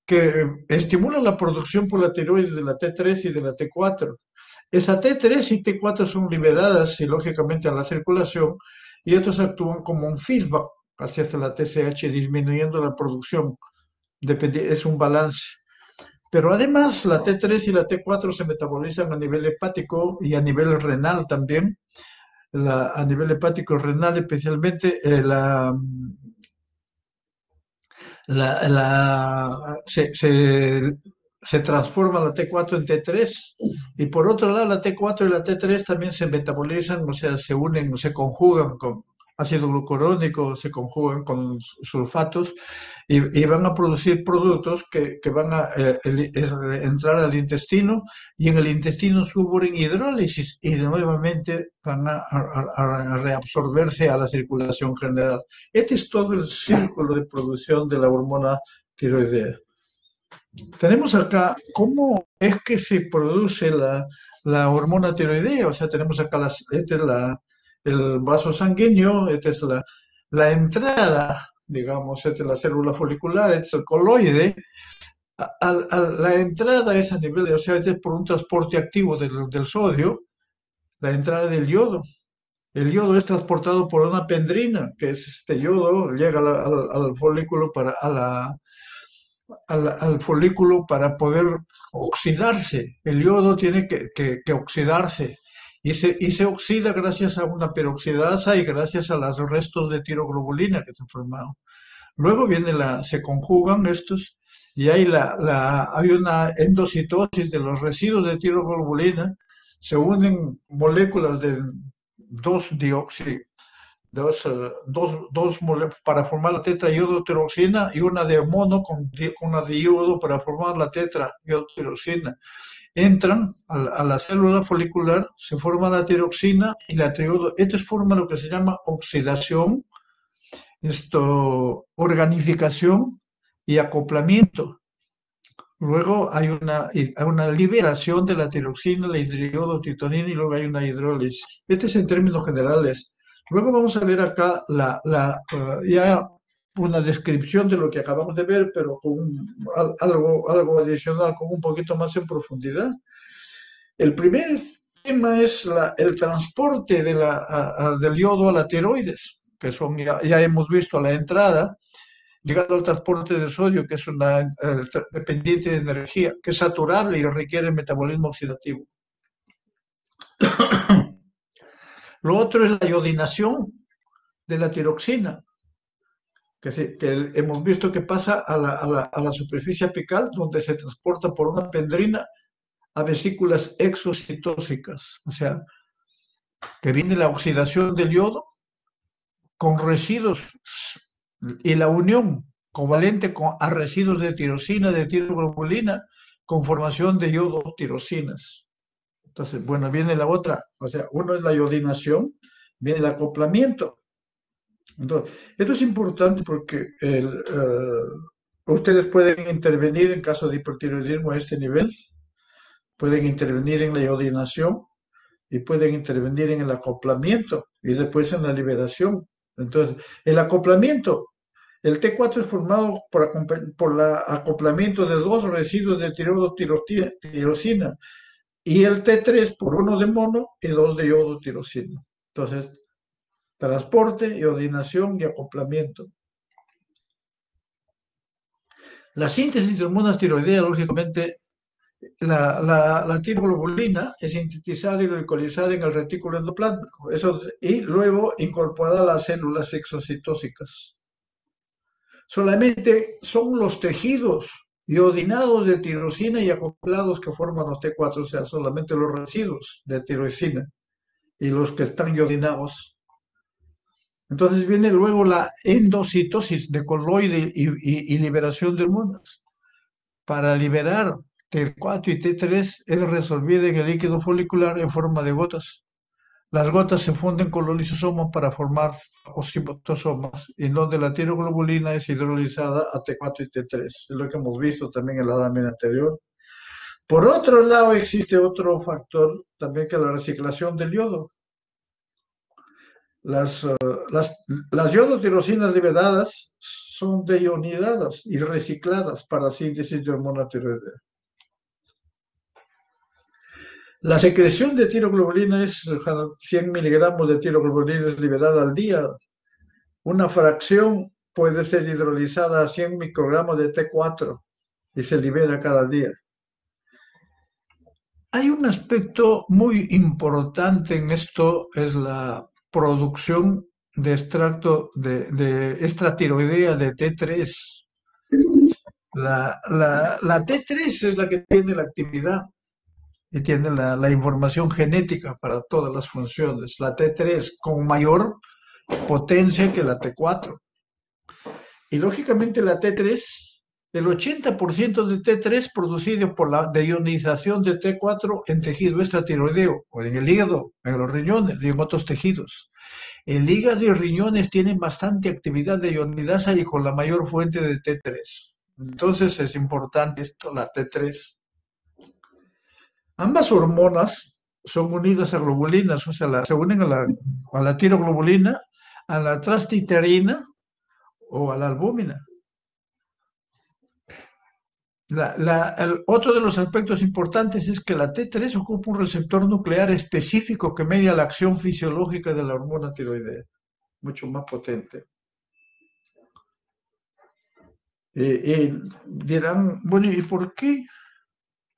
que estimula la producción por la tiroides de la T3 y de la T4. Esa T3 y T4 son liberadas y lógicamente a la circulación y estos actúan como un feedback hacia la TSH disminuyendo la producción. Es un balance. Pero además la T3 y la T4 se metabolizan a nivel hepático y a nivel renal también. A nivel hepático renal especialmente se transforma la T4 en T3 y por otro lado la T4 y la T3 también se metabolizan, o sea, se unen, se conjugan con ácido glucurónico, se conjugan con sulfatos y van a producir productos que van a entrar al intestino y en el intestino sufren hidrólisis y nuevamente van a reabsorberse a la circulación general. Este es todo el círculo de producción de la hormona tiroidea. Tenemos acá cómo es que se produce la hormona tiroidea, o sea, tenemos acá este es el vaso sanguíneo, esta es la entrada, digamos, esta es la célula folicular, este es el coloide. La entrada es a nivel o sea, este es por un transporte activo del sodio, la entrada del yodo. El yodo es transportado por una pendrina, que es este yodo, llega al folículo al folículo para poder oxidarse. El yodo tiene que oxidarse y se oxida gracias a una peroxidasa y gracias a los restos de tiroglobulina que se han formado. Luego se conjugan estos y hay una endocitosis de los residuos de tiroglobulina, se unen moléculas de dos para formar la tetraiodotiroxina y una de mono con una de iodo para formar la tetraiodotiroxina. Entran a la célula folicular, se forma la tiroxina y la triodo. Esto forma lo que se llama oxidación, organificación y acoplamiento. Luego hay una liberación de la tiroxina, la hidroiodotironina y luego hay una hidrólisis. Este es en términos generales. Luego vamos a ver acá ya una descripción de lo que acabamos de ver, pero con algo adicional, con un poquito más en profundidad. El primer tema es el transporte del yodo a la tiroides, que ya hemos visto la entrada, llegado al transporte de sodio, que es una dependiente de energía, que es saturable y requiere metabolismo oxidativo. Lo otro es la iodinación de la tiroxina, que hemos visto que pasa a la superficie apical, donde se transporta por una pendrina a vesículas exocitóxicas, o sea, que viene la oxidación del yodo con residuos y la unión covalente a residuos de tirosina, de tiroglobulina, con formación de tirosinas. Entonces, bueno, viene la otra, o sea, uno es la iodinación, viene el acoplamiento. Entonces, esto es importante porque ustedes pueden intervenir en caso de hipertiroidismo a este nivel, pueden intervenir en la iodinación y pueden intervenir en el acoplamiento y después en la liberación. Entonces, el acoplamiento, el T4 es formado por el acoplamiento de dos residuos de tirosina y el T3 por uno de mono y dos de iodotirosina. Entonces, transporte, iodinación y acoplamiento. La síntesis de hormonas tiroideas, lógicamente, La tiroglobulina es sintetizada y glicolizada en el retículo endoplásmico, y luego incorporada a las células exocitósicas. Solamente son los tejidos iodinados de tirosina y acoplados que forman los T4, o sea, solamente los residuos de tirosina y los que están iodinados. Entonces viene luego la endocitosis de coloide y liberación de hormonas. Para liberar T4 y T3 es resolvida en el líquido folicular en forma de gotas. Las gotas se funden con los lisosomas para formar ocipotosomas, en donde la tiroglobulina es hidrolizada a T4 y T3. Es lo que hemos visto también en la lámina anterior. Por otro lado, existe otro factor también, que es la reciclación del yodo. Las iodotirosinas liberadas son deionidadas y recicladas para síntesis de hormona tiroidea. La secreción de tiroglobulina es 100 miligramos de tiroglobulina es liberada al día. Una fracción puede ser hidrolizada a 100 microgramos de T4 y se libera cada día. Hay un aspecto muy importante en esto, es la producción de extracto de extratiroidea de T3. La T3 es la que tiene la actividad y tiene la información genética para todas las funciones. La T3 con mayor potencia que la T4. Y lógicamente la T3, el 80% de T3 producido por la deionización de T4 en tejido extratiroideo, o en el hígado, en los riñones y en otros tejidos. El hígado y riñones tienen bastante actividad de ionidasa y con la mayor fuente de T3. Entonces es importante esto, la T3. Ambas hormonas son unidas a globulinas, o sea, se unen a la tiroglobulina, a la transtiterina o a la albúmina. Otro de los aspectos importantes es que la T3 ocupa un receptor nuclear específico que media la acción fisiológica de la hormona tiroidea, mucho más potente. Y dirán, bueno, ¿y por qué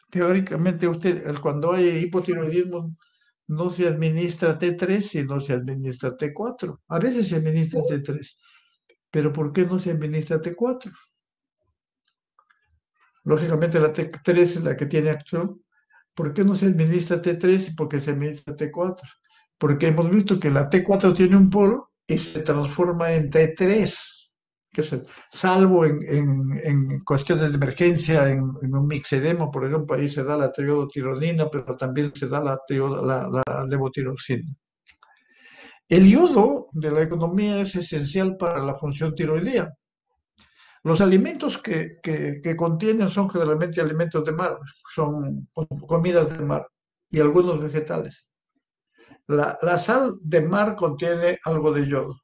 teóricamente cuando hay hipotiroidismo no se administra T3 sino se administra T4? A veces se administra T3, pero ¿por qué no se administra T4? Lógicamente la T3 es la que tiene acción. ¿Por qué no se administra T3 y por qué se administra T4? Porque hemos visto que la T4 tiene un polo y se transforma en T3, salvo en cuestiones de emergencia, en un mixedema, por ejemplo, ahí se da la triodotironina, pero también se da la levotiroxina. El yodo de la economía es esencial para la función tiroidea. Los alimentos que contienen son generalmente alimentos de mar, son comidas de mar y algunos vegetales. La sal de mar contiene algo de yodo.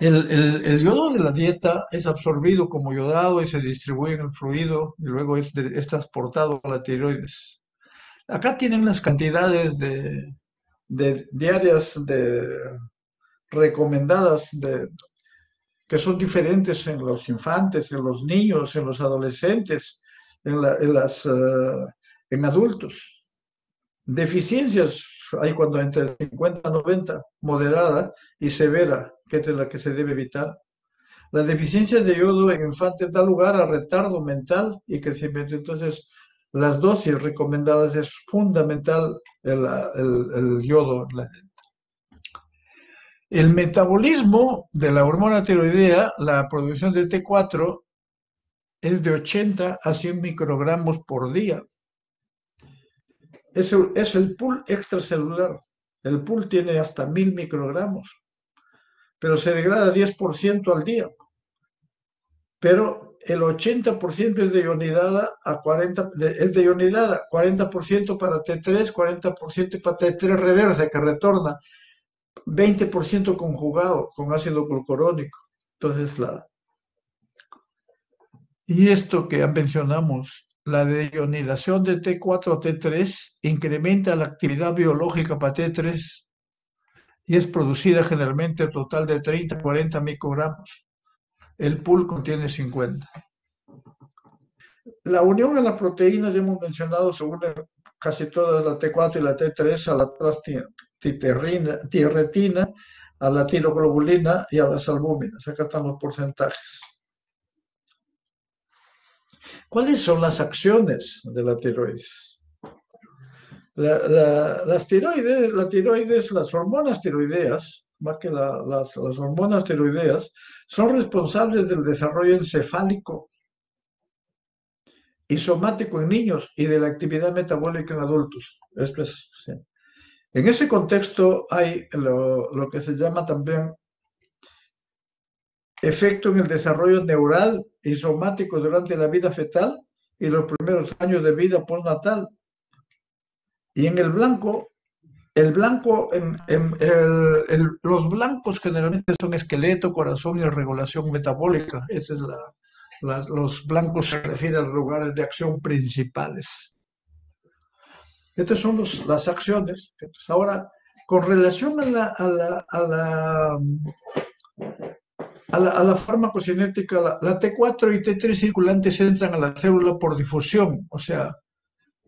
El yodo de la dieta es absorbido como yodado y se distribuye en el fluido y luego es transportado a la tiroides. Acá tienen las cantidades diarias recomendadas que son diferentes en los infantes, en los niños, en los adolescentes, en adultos. Deficiencias hay cuando entre 50 y 90, moderada y severa, que es la que se debe evitar. La deficiencia de yodo en infantes da lugar a retardo mental y crecimiento. Entonces, las dosis recomendadas es fundamental el yodo. El metabolismo de la hormona tiroidea, la producción de T4, es de 80 a 100 microgramos por día. Es el pool extracelular. El pool tiene hasta 1000 microgramos, pero se degrada 10% al día. Pero el 80% es deionidada es deionidada, 40% para T3, 40% para T3 reversa, que retorna, 20% conjugado con ácido glucurónico. Entonces, y esto que mencionamos, la deionidación de T4 a T3 incrementa la actividad biológica para T3 y es producida generalmente a total de 30 a 40 microgramos. El pool contiene 50. La unión en las proteínas, ya hemos mencionado, se unen casi todas, la T4 y la T3, a la tierretina, a la tiroglobulina y a las albúminas. Acá están los porcentajes. ¿Cuáles son las acciones de la tiroides? Las tiroides, las hormonas tiroideas, más que las hormonas tiroideas, son responsables del desarrollo encefálico y somático en niños y de la actividad metabólica en adultos. Sí. En ese contexto hay lo que se llama también efecto en el desarrollo neural y somático durante la vida fetal y los primeros años de vida postnatal. Y en los blancos generalmente son esqueleto, corazón y regulación metabólica. Esa es los blancos se refieren a los lugares de acción principales. Estas son las acciones. Entonces, ahora, con relación a la farmacocinética, la T4 y T3 circulantes entran a la célula por difusión, o sea,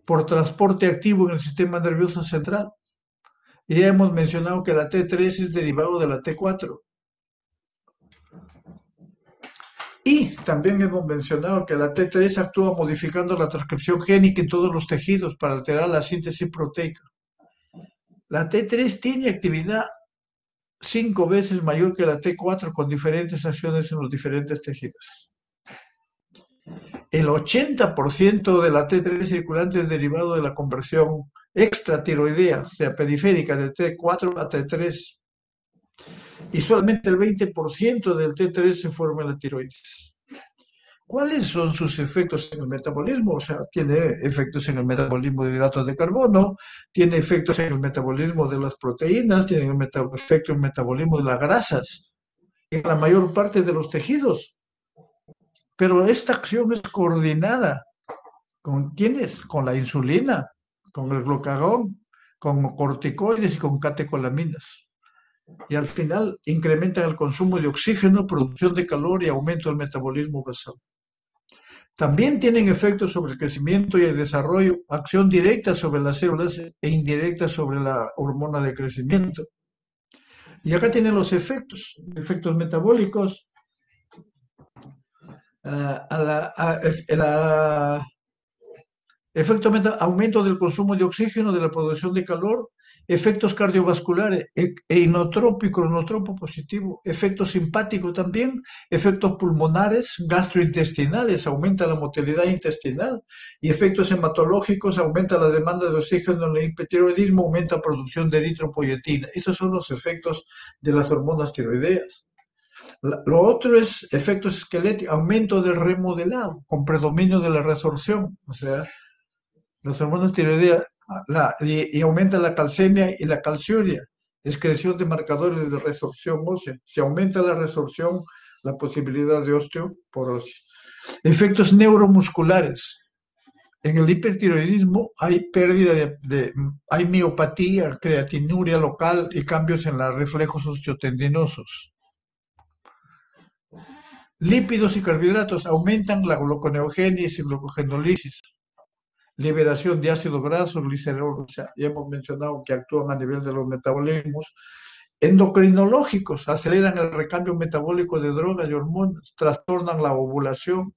por transporte activo en el sistema nervioso central. Y ya hemos mencionado que la T3 es derivado de la T4. Y también hemos mencionado que la T3 actúa modificando la transcripción génica en todos los tejidos para alterar la síntesis proteica. La T3 tiene actividad 5 veces mayor que la T4 con diferentes acciones en los diferentes tejidos. El 80% de la T3 circulante es derivado de la conversión extratiroidea, o sea, periférica, de T4 a T3. Y solamente el 20% del T3 se forma en la tiroides. ¿Cuáles son sus efectos en el metabolismo? O sea, tiene efectos en el metabolismo de hidratos de carbono, tiene efectos en el metabolismo de las proteínas, tiene efecto en el metabolismo de las grasas, en la mayor parte de los tejidos. Pero esta acción es coordinada. ¿Con quiénes? Con la insulina, con el glucagón, con corticoides y con catecolaminas. Y al final incrementan el consumo de oxígeno, producción de calor y aumento del metabolismo basal. También tienen efectos sobre el crecimiento y el desarrollo, acción directa sobre las células e indirecta sobre la hormona de crecimiento. Y acá tienen los efectos metabólicos, aumento del consumo de oxígeno, de la producción de calor, efectos cardiovasculares e inotropo y cronotropo positivo, efectos simpáticos también, efectos pulmonares, gastrointestinales, aumenta la motilidad intestinal, y efectos hematológicos, aumenta la demanda de oxígeno en el hipertiroidismo, aumenta la producción de eritropoyetina. Esos son los efectos de las hormonas tiroideas. Lo otro es efectos esqueléticos, aumento del remodelado, con predominio de la resorción, o sea, las hormonas tiroideas, y aumenta la calcemia y la calciuria, excreción de marcadores de resorción ósea. Si aumenta la resorción, la posibilidad de osteoporosis. Efectos neuromusculares. En el hipertiroidismo hay pérdida hay miopatía, creatinuria local y cambios en los reflejos osteotendinosos. Lípidos y carbohidratos aumentan la gluconeogénesis y glucogenólisis. Liberación de ácido graso, glicerol, o sea, ya hemos mencionado que actúan a nivel de los metabolismos. Endocrinológicos, aceleran el recambio metabólico de drogas y hormonas, trastornan la ovulación.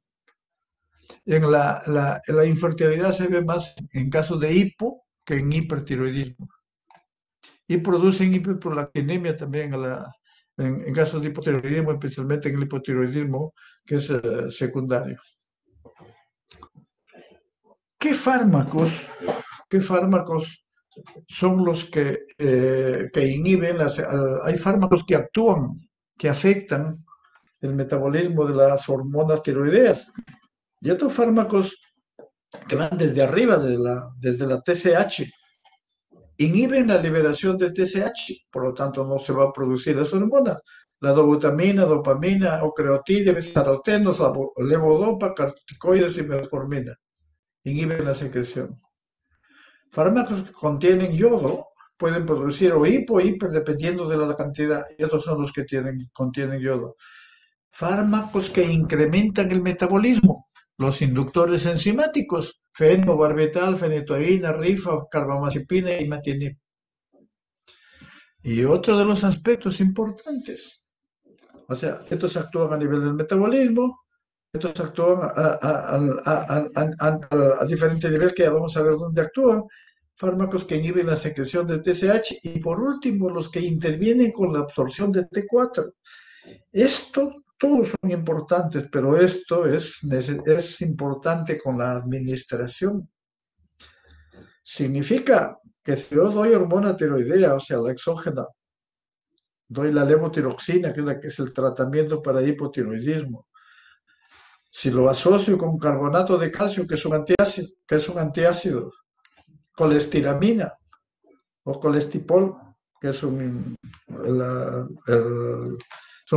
En la infertilidad se ve más en casos de hipo que en hipertiroidismo. Y producen hiperprolactinemia también en casos de hipotiroidismo, especialmente en el hipotiroidismo que es secundario. ¿Qué fármacos son los que inhiben? Hay fármacos que actúan, que afectan el metabolismo de las hormonas tiroideas. Y otros fármacos que van desde arriba, desde la TSH, inhiben la liberación de TSH, por lo tanto no se va a producir las hormonas. La dobutamina, dopamina, ocreotides, sarotenos, levodopa, corticoides y metformina inhiben la secreción. Fármacos que contienen yodo pueden producir o hipo o hiper dependiendo de la cantidad, y otros son los que contienen yodo. Fármacos que incrementan el metabolismo, los inductores enzimáticos, fenobarbital, fenitoína, rifa, carbamazepina y imatinib. Y otro de los aspectos importantes, o sea, estos actúan a nivel del metabolismo, estos actúan a diferentes niveles que ya vamos a ver dónde actúan, fármacos que inhiben la secreción de TSH y por último los que intervienen con la absorción de T4. Esto, todos son importantes, pero esto es importante con la administración. Significa que si yo doy hormona tiroidea, o sea, la exógena, doy la levotiroxina, que es el tratamiento para hipotiroidismo. Si lo asocio con carbonato de calcio, que es un antiácido, colestiramina o colestipol, que son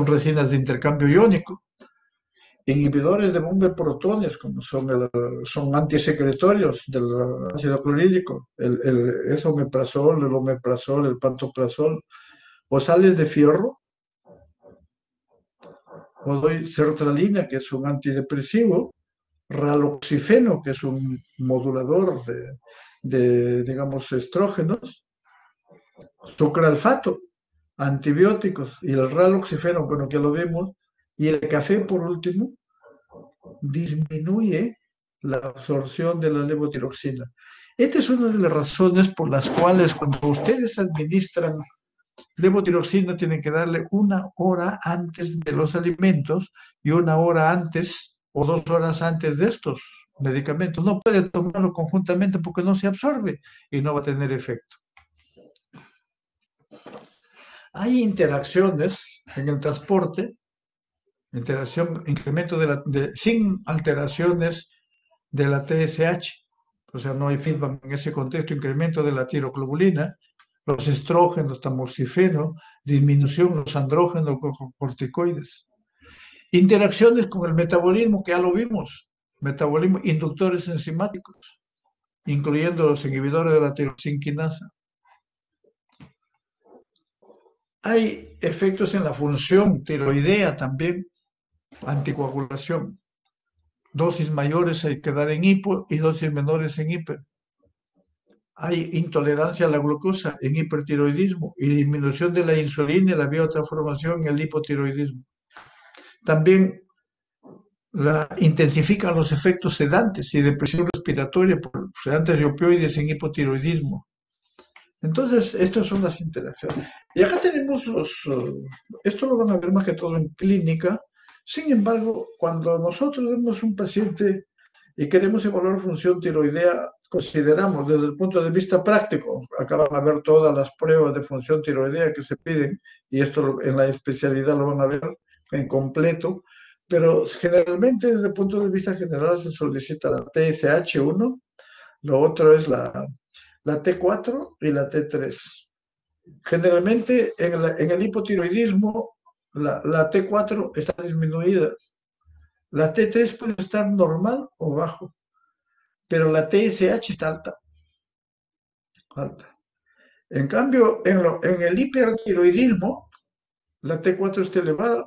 resinas de intercambio iónico, inhibidores de bomba de protones, como son antisecretorios del ácido clorhídrico, el esomeprazol, el omeprazol, el pantoprazol, o sales de fierro, o doy sertralina, que es un antidepresivo, raloxifeno, que es un modulador de digamos, estrógenos, sucralfato, antibióticos, y el raloxifeno, bueno, que lo vemos, y el café, por último, disminuye la absorción de la levotiroxina. Esta es una de las razones por las cuales cuando ustedes administran levotiroxina tienen que darle 1 hora antes de los alimentos y 1 hora antes o 2 horas antes de estos medicamentos. No puede tomarlo conjuntamente porque no se absorbe y no va a tener efecto. Hay interacciones en el transporte, incremento sin alteraciones de la TSH, o sea, no hay feedback en ese contexto, incremento de la tiroglobulina, los estrógenos, tamoxifeno, disminución de los andrógenos corticoides. Interacciones con el metabolismo, que ya lo vimos, metabolismo, inductores enzimáticos, incluyendo los inhibidores de la tiroxinquinasa. Hay efectos en la función tiroidea también, anticoagulación. Dosis mayores hay que dar en hipo y dosis menores en hiper. Hay intolerancia a la glucosa en hipertiroidismo y disminución de la insulina y la biotransformación en el hipotiroidismo. También intensifican los efectos sedantes y depresión respiratoria por sedantes y opioides en hipotiroidismo. Entonces, estas son las interacciones. Y acá tenemos esto lo van a ver más que todo en clínica. Sin embargo, cuando nosotros vemos un paciente y queremos evaluar función tiroidea, consideramos desde el punto de vista práctico, acá van a ver todas las pruebas de función tiroidea que se piden, y esto en la especialidad lo van a ver en completo, pero generalmente desde el punto de vista general se solicita la TSH1, lo otro es la T4 y la T3. Generalmente en el hipotiroidismo la T4 está disminuida, la T3 puede estar normal o bajo, pero la TSH está alta. En cambio, en el hipertiroidismo, la T4 está elevada,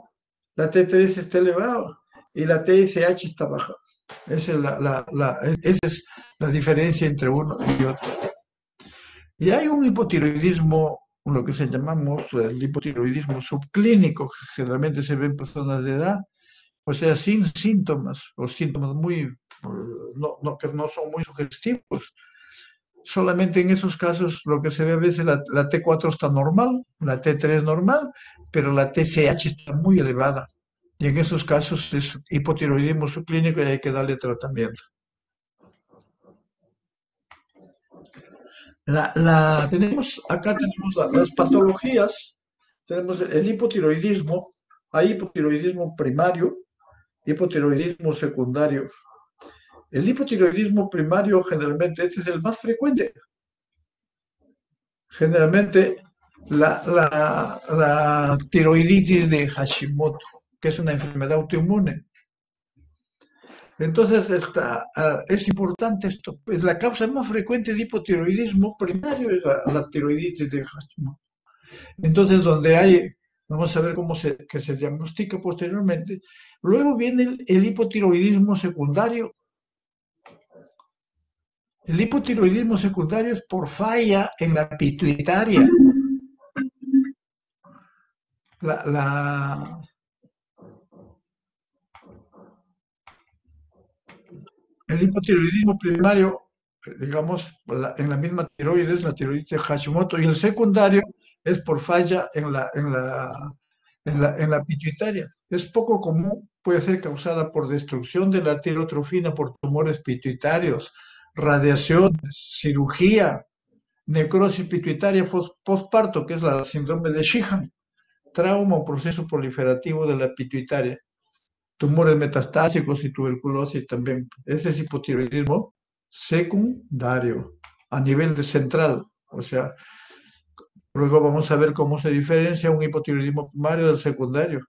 la T3 está elevada y la TSH está baja. Esa es la diferencia entre uno y otro. Y hay un hipotiroidismo, lo que se llamamos el hipotiroidismo subclínico, que generalmente se ve en personas de edad, o sea, sin síntomas, o síntomas que no son muy sugestivos. Solamente en esos casos lo que se ve a veces la T4 está normal, la T3 normal, pero la TSH está muy elevada. Y en esos casos es hipotiroidismo subclínico y hay que darle tratamiento. Acá tenemos las patologías, tenemos el hipotiroidismo, hay hipotiroidismo primario, hipotiroidismo secundario. El hipotiroidismo primario generalmente este es el más frecuente. Generalmente la tiroiditis de Hashimoto, que es una enfermedad autoinmune. Entonces es importante esto. Es la causa más frecuente de hipotiroidismo primario es la tiroiditis de Hashimoto. Entonces donde hay Vamos a ver que se diagnostica posteriormente. Luego viene el hipotiroidismo secundario. El hipotiroidismo secundario es por falla en la pituitaria. El hipotiroidismo primario, digamos, en la misma tiroides, la tiroides de Hashimoto, y el secundario es por falla en la pituitaria. Es poco común, puede ser causada por destrucción de la tirotrofina por tumores pituitarios, radiaciones, cirugía, necrosis pituitaria postparto, que es la síndrome de Sheehan, trauma o proceso proliferativo de la pituitaria, tumores metastásicos y tuberculosis también. Ese es hipotiroidismo secundario a nivel de central. O sea, luego vamos a ver cómo se diferencia un hipotiroidismo primario del secundario.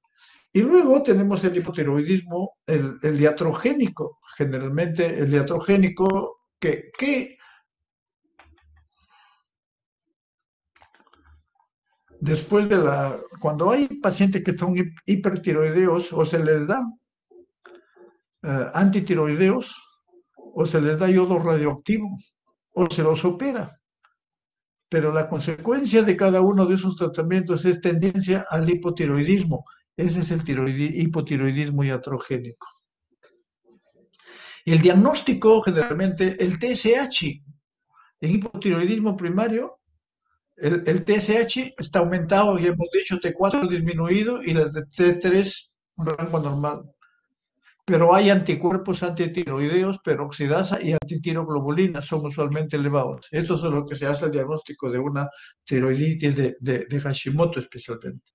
Y luego tenemos el hipotiroidismo, el iatrogénico. Generalmente el iatrogénico que después de cuando hay pacientes que son hipertiroideos o se les da antitiroideos o se les da yodo radioactivo o se los opera. Pero la consecuencia de cada uno de esos tratamientos es tendencia al hipotiroidismo. Ese es el hipotiroidismo iatrogénico. El diagnóstico, generalmente, el TSH, en hipotiroidismo primario, el TSH está aumentado, ya hemos dicho, T4 disminuido y el T3 un rango normal. Pero hay anticuerpos antitiroideos, peroxidasa y antitiroglobulina, son usualmente elevados. Esto es lo que se hace el diagnóstico de una tiroiditis de Hashimoto especialmente.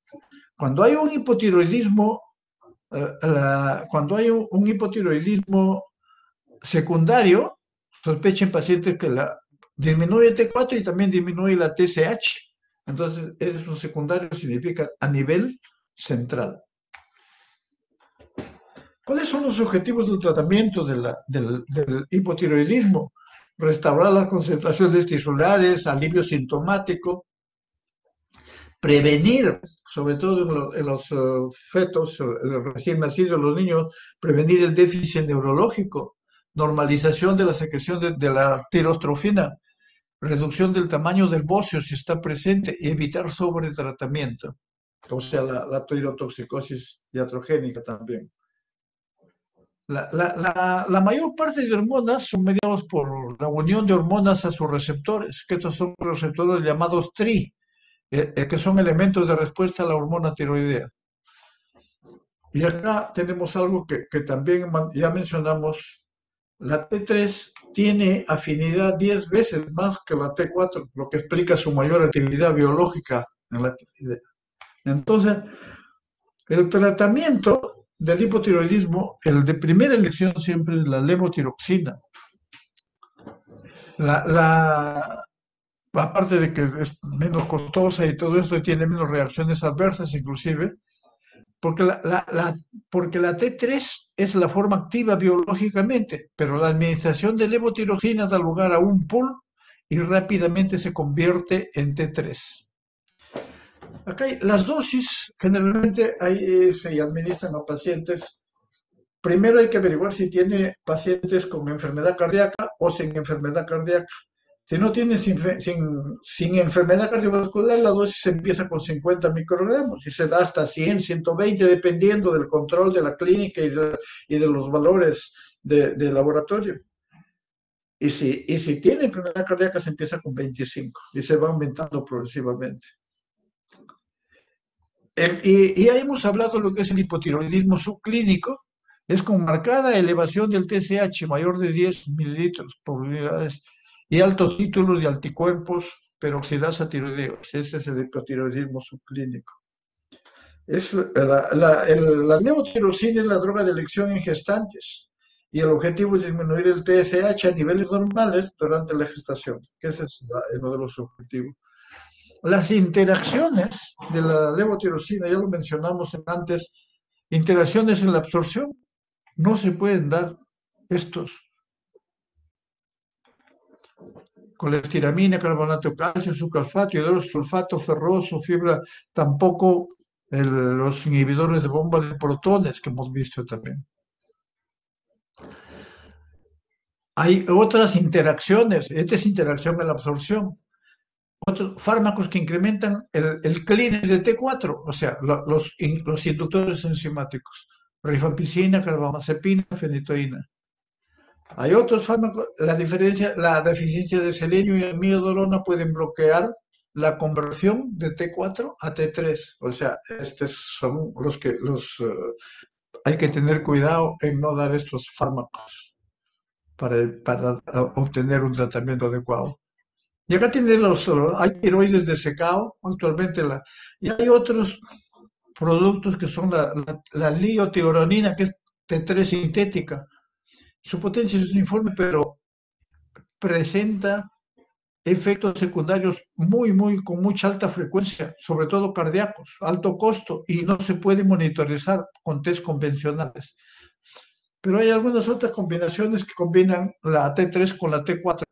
Cuando hay un hipotiroidismo, secundario, sospechen pacientes que disminuye T4 y también disminuye la TSH. Entonces, ese es un secundario, significa a nivel central. ¿Cuáles son los objetivos del tratamiento del hipotiroidismo? Restaurar las concentraciones tisulares, alivio sintomático, prevenir, sobre todo en los fetos, los recién nacidos, los niños, prevenir el déficit neurológico, normalización de la secreción de la tirostrofina, reducción del tamaño del bocio si está presente y evitar sobretratamiento, o sea, la tirotoxicosis iatrogénica también. La mayor parte de hormonas son mediados por la unión de hormonas a sus receptores, que estos son receptores llamados TRI, que son elementos de respuesta a la hormona tiroidea. Y acá tenemos algo que también ya mencionamos. La T3 tiene afinidad 10 veces más que la T4, lo que explica su mayor actividad biológica en la tiroidea. Entonces, el tratamiento del hipotiroidismo, el de primera elección siempre es la levotiroxina. Aparte de que es menos costosa y todo esto, y tiene menos reacciones adversas inclusive, porque porque la T3 es la forma activa biológicamente, pero la administración de levotiroxina da lugar a un pull y rápidamente se convierte en T3. Acá las dosis generalmente se administran a pacientes. Primero hay que averiguar si tiene pacientes con enfermedad cardíaca o sin enfermedad cardíaca. Si no tiene sin enfermedad cardiovascular, la dosis empieza con 50 microgramos y se da hasta 100, 120, dependiendo del control de la clínica y de los valores de laboratorio. Y si tiene enfermedad cardíaca, se empieza con 25 y se va aumentando progresivamente. Y ya hemos hablado de lo que es el hipotiroidismo subclínico. Es con marcada elevación del TSH mayor de 10 mililitros por unidades y altos títulos de anticuerpos peroxidasa tiroideos. Ese es el hipotiroidismo subclínico. La levotiroxina es la droga de elección en gestantes y el objetivo es disminuir el TSH a niveles normales durante la gestación, que ese es uno de los objetivos. Las interacciones de la levotiroxina, ya lo mencionamos antes, interacciones en la absorción, no se pueden dar estos. Colestiramina, carbonato de calcio, sucalfato, hidrosulfato ferroso, fibra, tampoco los inhibidores de bomba de protones que hemos visto también. Hay otras interacciones, esta es interacción en la absorción. Otros fármacos que incrementan el clearance de T4, o sea, los inductores enzimáticos, rifampicina, carbamazepina, fenitoína. Hay otros fármacos, la deficiencia de selenio y amiodarona pueden bloquear la conversión de T4 a T3, o sea, estos son los que hay que tener cuidado en no dar estos fármacos para obtener un tratamiento adecuado. Y acá tienen hay tiroides de secado actualmente, y hay otros productos que son la liotironina, que es T3 sintética. Su potencia es uniforme, pero presenta efectos secundarios con mucha alta frecuencia, sobre todo cardíacos, alto costo, y no se puede monitorizar con test convencionales. Pero hay algunas otras combinaciones que combinan la T3 con la T4.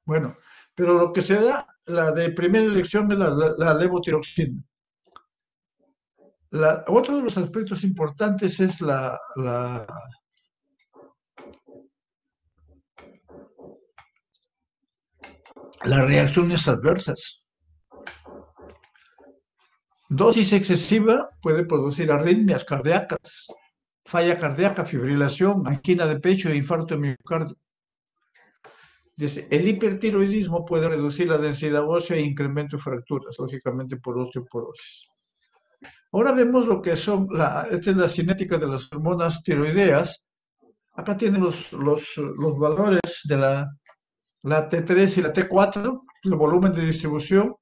Bueno, pero lo que se da, la de primera elección es la levotiroxina. Otro de los aspectos importantes es las reacciones adversas. Dosis excesiva puede producir arritmias cardíacas, falla cardíaca, fibrilación, angina de pecho e infarto de miocardio. Dice, el hipertiroidismo puede reducir la densidad ósea e incremento de fracturas, lógicamente por osteoporosis. Ahora vemos lo que son, esta es la cinética de las hormonas tiroideas. Acá tienen los valores de la T3 y la T4, el volumen de distribución.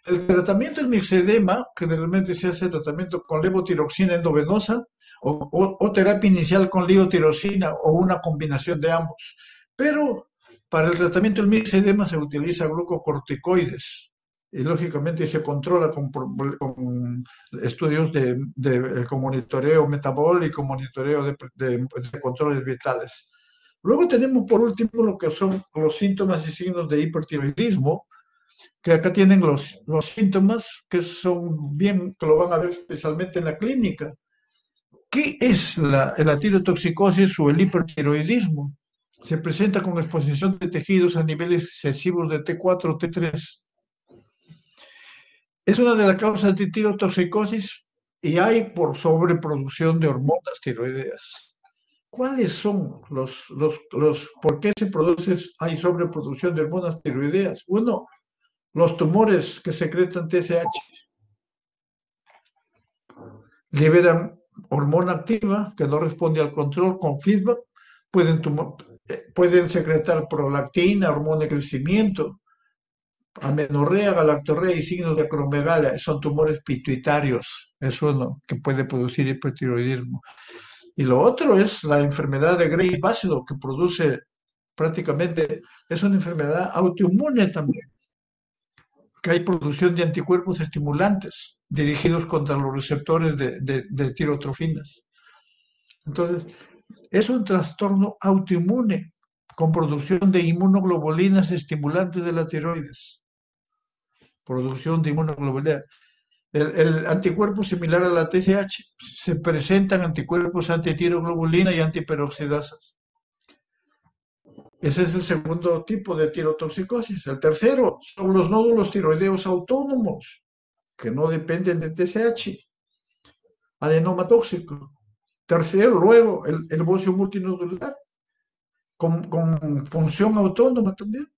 El tratamiento del mixedema, generalmente se hace tratamiento con levotiroxina endovenosa o terapia inicial con liotirosina o una combinación de ambos. Pero para el tratamiento del mixedema se utiliza glucocorticoides y lógicamente se controla con estudios con monitoreo metabólico, monitoreo de controles vitales. Luego tenemos por último lo que son los síntomas y signos de hipertiroidismo, que acá tienen los síntomas que lo van a ver especialmente en la clínica. ¿Qué es la tirotoxicosis o el hipertiroidismo? Se presenta con exposición de tejidos a niveles excesivos de T4 o T3. Es una de las causas de tirotoxicosis y hay por sobreproducción de hormonas tiroideas. ¿Cuáles son por qué hay sobreproducción de hormonas tiroideas? Uno, los tumores que secretan TSH liberan hormona activa que no responde al control con feedback, pueden secretar prolactina, hormona de crecimiento, amenorrea, galactorrea y signos de acromegalia, son tumores pituitarios, es uno que puede producir hipertiroidismo. Y lo otro es la enfermedad de Graves-Bachelot, que produce prácticamente, es una enfermedad autoinmune también, que hay producción de anticuerpos estimulantes dirigidos contra los receptores de tirotrofinas. Entonces, es un trastorno autoinmune con producción de inmunoglobulinas estimulantes de la tiroides. Producción de inmunoglobulina. El anticuerpo similar a la TSH, se presentan anticuerpos antitiroglobulina y antiperoxidasas. Ese es el segundo tipo de tirotoxicosis. El tercero son los nódulos tiroideos autónomos, que no dependen de TSH. Adenoma tóxico. Tercero, luego, el bocio multinodular, con función autónoma también.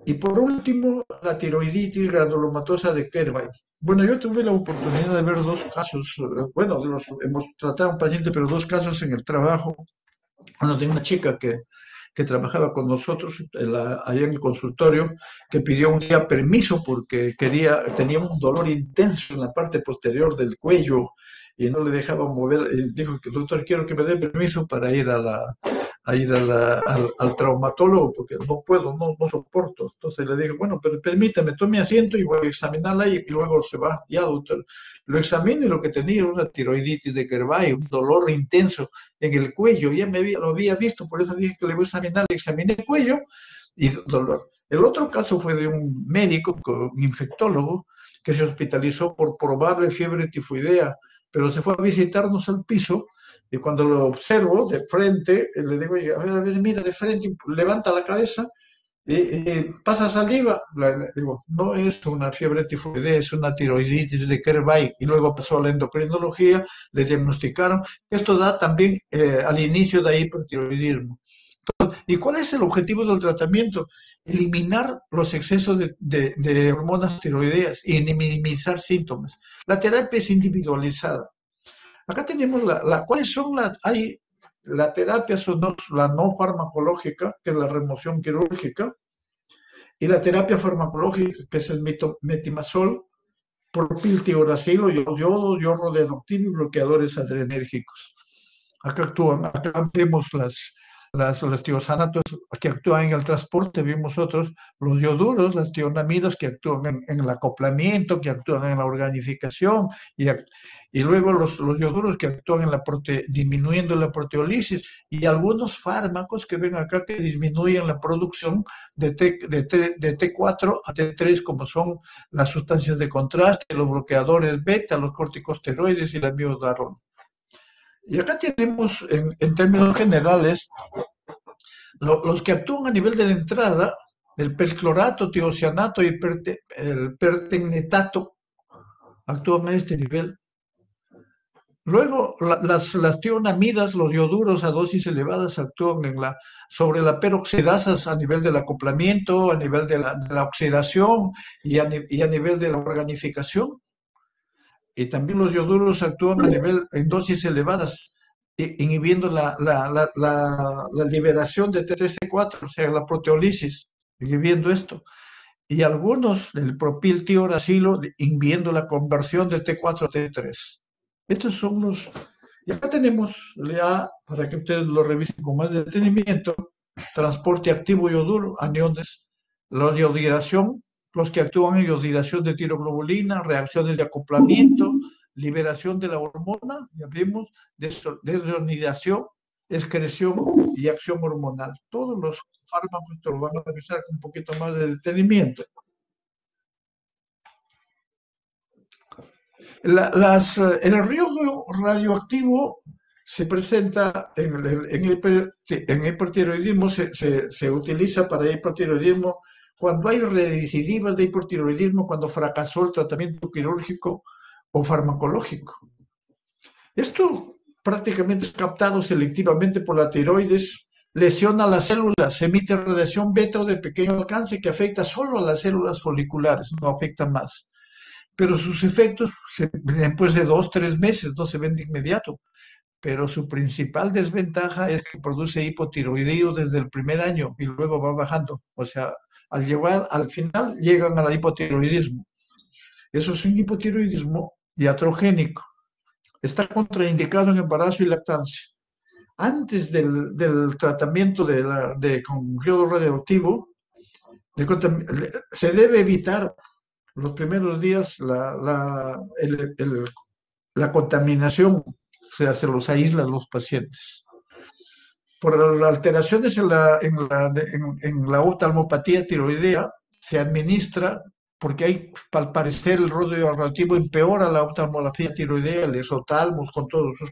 Y por último, la tiroiditis granulomatosa de Kervay. Bueno, yo tuve la oportunidad de ver dos casos, bueno, hemos tratado a un paciente, pero dos casos en el trabajo. Uno de una chica que trabajaba con nosotros allá en el consultorio, que pidió un día permiso porque tenía un dolor intenso en la parte posterior del cuello y no le dejaba mover. Y dijo que, doctor, quiero que me dé permiso para ir al traumatólogo porque no puedo, no soporto. Entonces le dije, bueno, pero permítame, tome asiento y voy a examinarla y luego se va. Ya, doctor, lo examino y lo que tenía era una tiroiditis de Kervay, un dolor intenso en el cuello. Ya lo había visto, por eso dije que le voy a examinar. Le examiné el cuello y dolor. El otro caso fue de un médico, un infectólogo, que se hospitalizó por probable fiebre tifoidea, pero se fue a visitarnos al piso y cuando lo observo de frente, le digo, oye, a ver, mira de frente, levanta la cabeza y pasa saliva. Le digo, no es una fiebre tifoidea, es una tiroiditis de Kerrbay. Y luego pasó a la endocrinología, le diagnosticaron. Esto da también al inicio de hipertiroidismo. ¿Y cuál es el objetivo del tratamiento? Eliminar los excesos de hormonas tiroideas y minimizar síntomas. La terapia es individualizada. Acá tenemos ¿cuáles son la terapia? Son la no farmacológica, que es la remoción quirúrgica, y la terapia farmacológica, que es el metimazol, propiltiuracilo, yodo, yorrodenoctino y bloqueadores adrenérgicos. Acá vemos los tiosanatos que actúan en el transporte, vimos otros, los ioduros, las tionamidas que actúan en el acoplamiento, que actúan en la organificación, y luego los ioduros que actúan disminuyendo la proteólisis, y algunos fármacos que ven acá que disminuyen la producción de T4 a T3, como son las sustancias de contraste, los bloqueadores beta, los corticosteroides y la miodarona. Y acá tenemos, en términos generales, los que actúan a nivel de la entrada, el perclorato, tiocianato y el pertecnetato, actúan a este nivel. Luego, las tionamidas, los ioduros a dosis elevadas, actúan sobre la peroxidasas a nivel del acoplamiento, a nivel de la oxidación y a nivel de la organificación. Y también los ioduros actúan en dosis elevadas, inhibiendo la liberación de T3-T4, o sea, la proteólisis, inhibiendo esto. Y algunos, el propiltiuracilo, inhibiendo la conversión de T4 a T3. Estos son los... Y acá tenemos, ya, para que ustedes lo revisen con más detenimiento, transporte activo ioduro, aniones, la iodidación, los que actúan en iodidación de tiroglobulina, reacciones de acoplamiento, liberación de la hormona, ya vimos, desonidación, excreción y acción hormonal. Todos los fármacos te lo van a revisar con un poquito más de detenimiento. El riesgo radioactivo se presenta en hipertiroidismo, se utiliza para hipertiroidismo cuando hay recidivas de hipertiroidismo, cuando fracasó el tratamiento quirúrgico o farmacológico. Esto prácticamente es captado selectivamente por la tiroides, lesiona las células, emite radiación beta o de pequeño alcance que afecta solo a las células foliculares, no afecta más. Pero sus efectos, después de 2-3 meses, no se ven de inmediato. Pero su principal desventaja es que produce hipotiroidismo desde el primer año y luego va bajando. O sea, al final llegan al hipotiroidismo. Eso es un hipotiroidismo iatrogénico. Está contraindicado en embarazo y lactancia. Antes del tratamiento con yodo radioactivo, se debe evitar los primeros días la contaminación, o sea, se los aíslan los pacientes. Por las alteraciones en la oftalmopatía tiroidea, se administra, porque al parecer el rodio radioactivo empeora la oftalmopatía tiroidea, el esotalmos con todos sus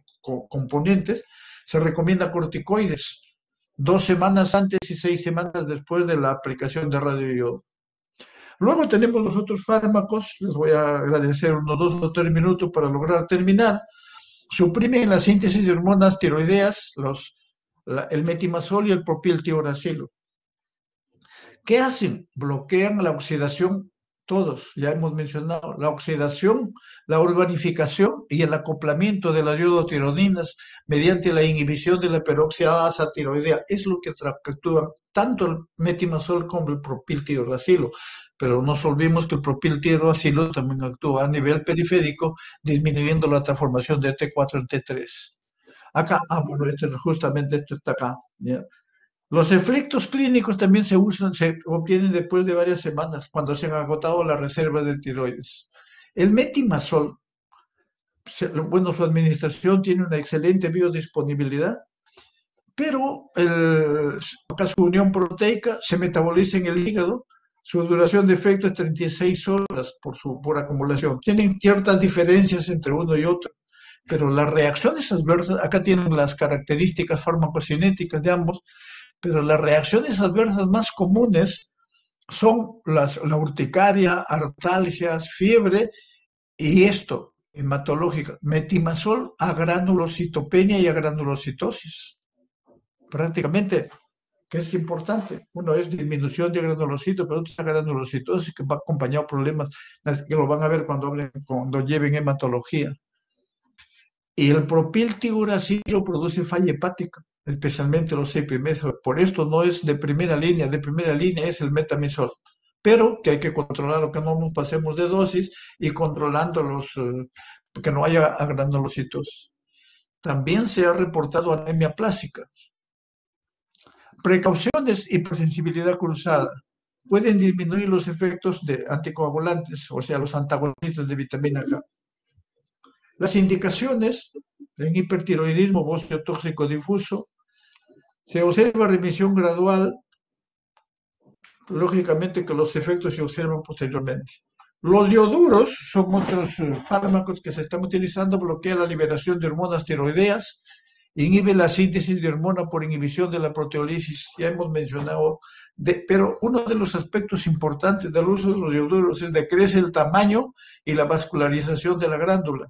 componentes, se recomienda corticoides 2 semanas antes y 6 semanas después de la aplicación de radioiodo. Luego tenemos los otros fármacos, les voy a agradecer unos 2 o 3 minutos para lograr terminar. Suprimen la síntesis de hormonas tiroideas, el metimazol y el propiltiuracilo. ¿Qué hacen? Bloquean la oxidación, todos, ya hemos mencionado, la oxidación, la organificación y el acoplamiento de las iodotironinas mediante la inhibición de la peroxidasa tiroidea. Es lo que actúan tanto el metimazol como el propiltiuracilo. Pero no nos olvidemos que el propiltiuracilo también actúa a nivel periférico, disminuyendo la transformación de T4 en T3. Acá, bueno, justamente esto está acá. ¿Ya? Los efectos clínicos también se obtienen después de varias semanas, cuando se han agotado las reservas de tiroides. El metimazol, bueno, su administración tiene una excelente biodisponibilidad, pero su unión proteica se metaboliza en el hígado, Su duración de efecto es 36 horas por acumulación. Tienen ciertas diferencias entre uno y otro, pero las reacciones adversas, acá tienen las características farmacocinéticas de ambos, pero las reacciones adversas más comunes son la urticaria, artalgias, fiebre y esto, hematológica, metimazol, agranulocitopenia y agranulocitosis. Prácticamente, que es importante. Uno es disminución de granulocitos, pero otro es granulocitosis, que va acompañado de problemas que lo van a ver cuando lleven hematología. Y el propiltiuracilo produce falla hepática, especialmente los 6 primeros. Por esto no es de primera línea es el metamizol. Pero que hay que controlar, que no nos pasemos de dosis y controlando que no haya granulocitos. También se ha reportado anemia plástica. Precauciones: hipersensibilidad cruzada. Pueden disminuir los efectos de anticoagulantes, o sea, los antagonistas de vitamina K. Las indicaciones en hipertiroidismo óseo tóxico difuso: se observa remisión gradual, lógicamente que los efectos se observan posteriormente. Los ioduros son otros fármacos que se están utilizando, bloquean la liberación de hormonas tiroideas, inhibe la síntesis de hormona por inhibición de la proteólisis, ya hemos mencionado, pero uno de los aspectos importantes del uso de los ioduros es que crece el tamaño y la vascularización de la glándula.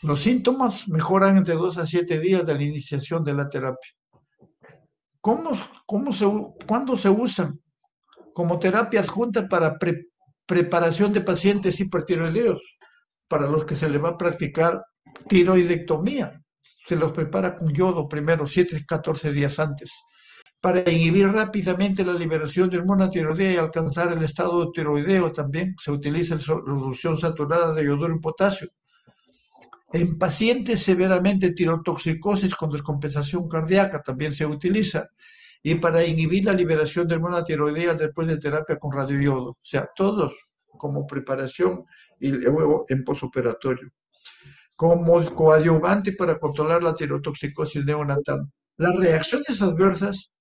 Los síntomas mejoran entre 2 a 7 días de la iniciación de la terapia. ¿Cuándo se usan? Como terapia adjunta para preparación de pacientes hipertiroideos, para los que se les va a practicar tiroidectomía. Se los prepara con yodo primero, 7 a 14 días antes, para inhibir rápidamente la liberación de hormona tiroidea y alcanzar el estado tiroideo. También se utiliza la solución saturada de yoduro y potasio. En pacientes severamente tirotoxicosis con descompensación cardíaca también se utiliza, y para inhibir la liberación de hormona tiroidea después de terapia con radioyodo. O sea, todos como preparación y luego en posoperatorio. Como coadyuvante para controlar la tirotoxicosis neonatal. Las reacciones adversas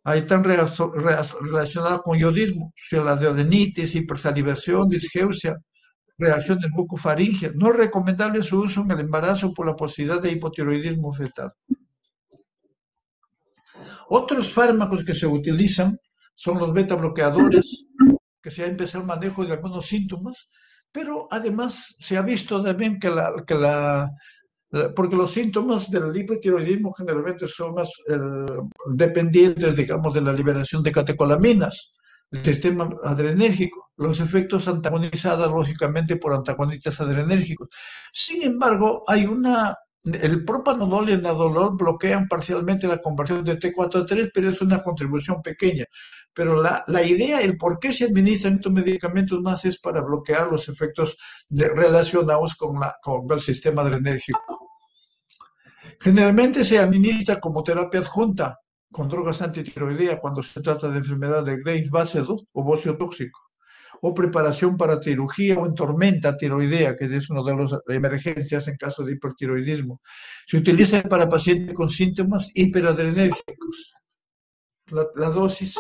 ahí están relacionadas con iodismo, o sea, la duodenitis, hipersalivación, disgeusia, reacciones bucofaringeas. No es recomendable su uso en el embarazo por la posibilidad de hipotiroidismo fetal. Otros fármacos que se utilizan son los beta bloqueadores, que se ha empezado el manejo de algunos síntomas, pero además se ha visto también porque los síntomas del hipotiroidismo generalmente son más dependientes, digamos, de la liberación de catecolaminas, el sistema adrenérgico, los efectos antagonizados lógicamente por antagonistas adrenérgicos. Sin embargo, el propanolol y el nadolol bloquean parcialmente la conversión de T4 a 3, pero es una contribución pequeña. Pero la idea, el por qué se administran estos medicamentos más es para bloquear los efectos relacionados con el sistema adrenérgico. Generalmente se administra como terapia adjunta con drogas antitiroideas cuando se trata de enfermedad de Graves-Basedow o óseo tóxico, o preparación para cirugía o en tormenta tiroidea, que es una de las emergencias en caso de hipertiroidismo. Se utiliza para pacientes con síntomas hiperadrenérgicos. La dosis.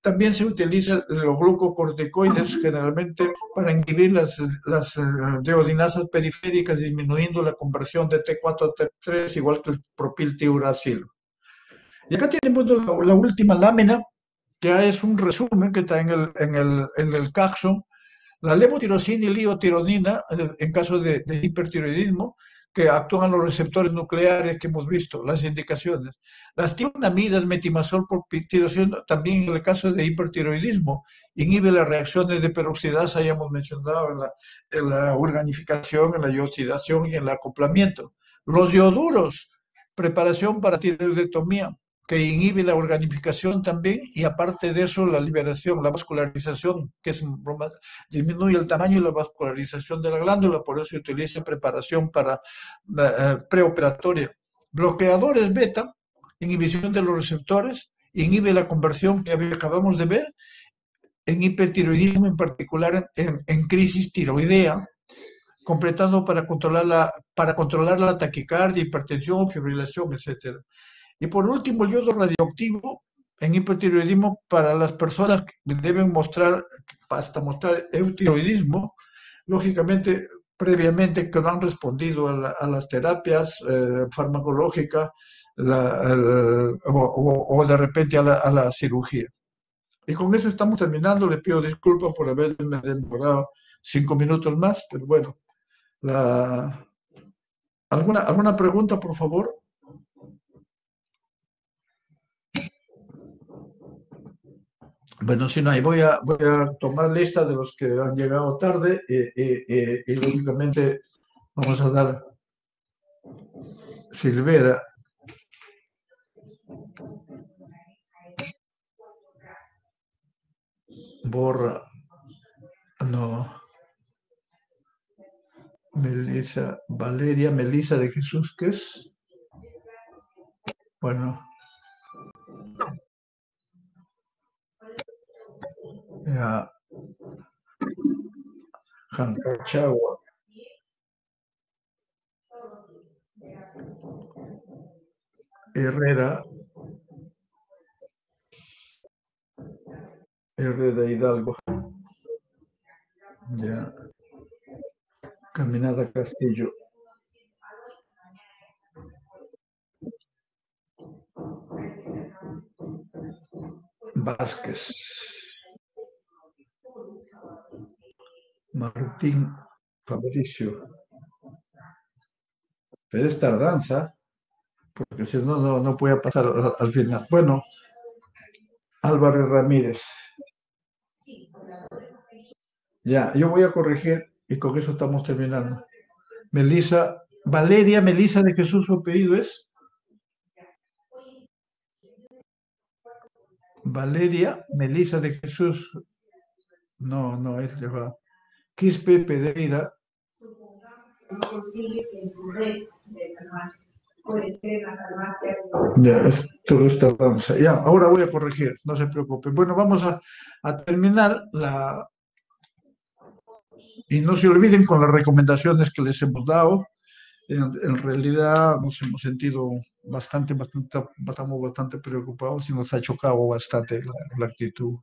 También se utiliza los glucocorticoides generalmente para inhibir las deodinasas periféricas, disminuyendo la conversión de T4 a T3, igual que el propiltiuracilo. Y acá tenemos la última lámina, que es un resumen que está en el CAGSO. La levotirosina y liotironina, en caso de hipertiroidismo, que actúan los receptores nucleares que hemos visto, las indicaciones. Las tionamidas, metimazol por tirosina, también en el caso de hipertiroidismo, inhibe las reacciones de peroxidasa, ya hemos mencionado, en la organificación, en la ioxidación y en el acoplamiento. Los ioduros, preparación para tiroidectomía, que inhibe la organificación también, y aparte de eso la liberación, la vascularización, que disminuye el tamaño y la vascularización de la glándula, por eso se utiliza preparación para preoperatoria. Bloqueadores beta, inhibición de los receptores, inhibe la conversión que acabamos de ver, en hipertiroidismo en particular, en crisis tiroidea, completando para controlar la taquicardia, hipertensión, fibrilación, etc. Y por último, el yodo radioactivo, en hipotiroidismo para las personas que deben mostrar, hasta mostrar eutiroidismo, lógicamente, previamente que no han respondido a las terapias farmacológicas o de repente a la cirugía. Y con eso estamos terminando. Le pido disculpas por haberme demorado 5 minutos más, pero bueno. ¿Alguna pregunta, por favor? Bueno, si no hay, voy a tomar lista de los que han llegado tarde y lógicamente vamos a dar Silvera. Borra. No. Melissa, Valeria, Melissa de Jesús, ¿qué es? Bueno. Ya. Jancachagua. Herrera. Herrera Hidalgo. Ya. Caminada Castillo. Vázquez. Martín Fabricio. Pero es tardanza, porque si no, no puede pasar al final. Bueno, Álvarez Ramírez. Ya, yo voy a corregir y con eso estamos terminando. Melissa, Valeria Melissa de Jesús, su apellido es. Valeria Melissa de Jesús. No, es Quispe Pereira. Ya, todo está danza. Ya, ahora voy a corregir, no se preocupen. Bueno, vamos a terminar y no se olviden con las recomendaciones que les hemos dado. En realidad nos hemos sentido estamos bastante preocupados y nos ha chocado bastante la actitud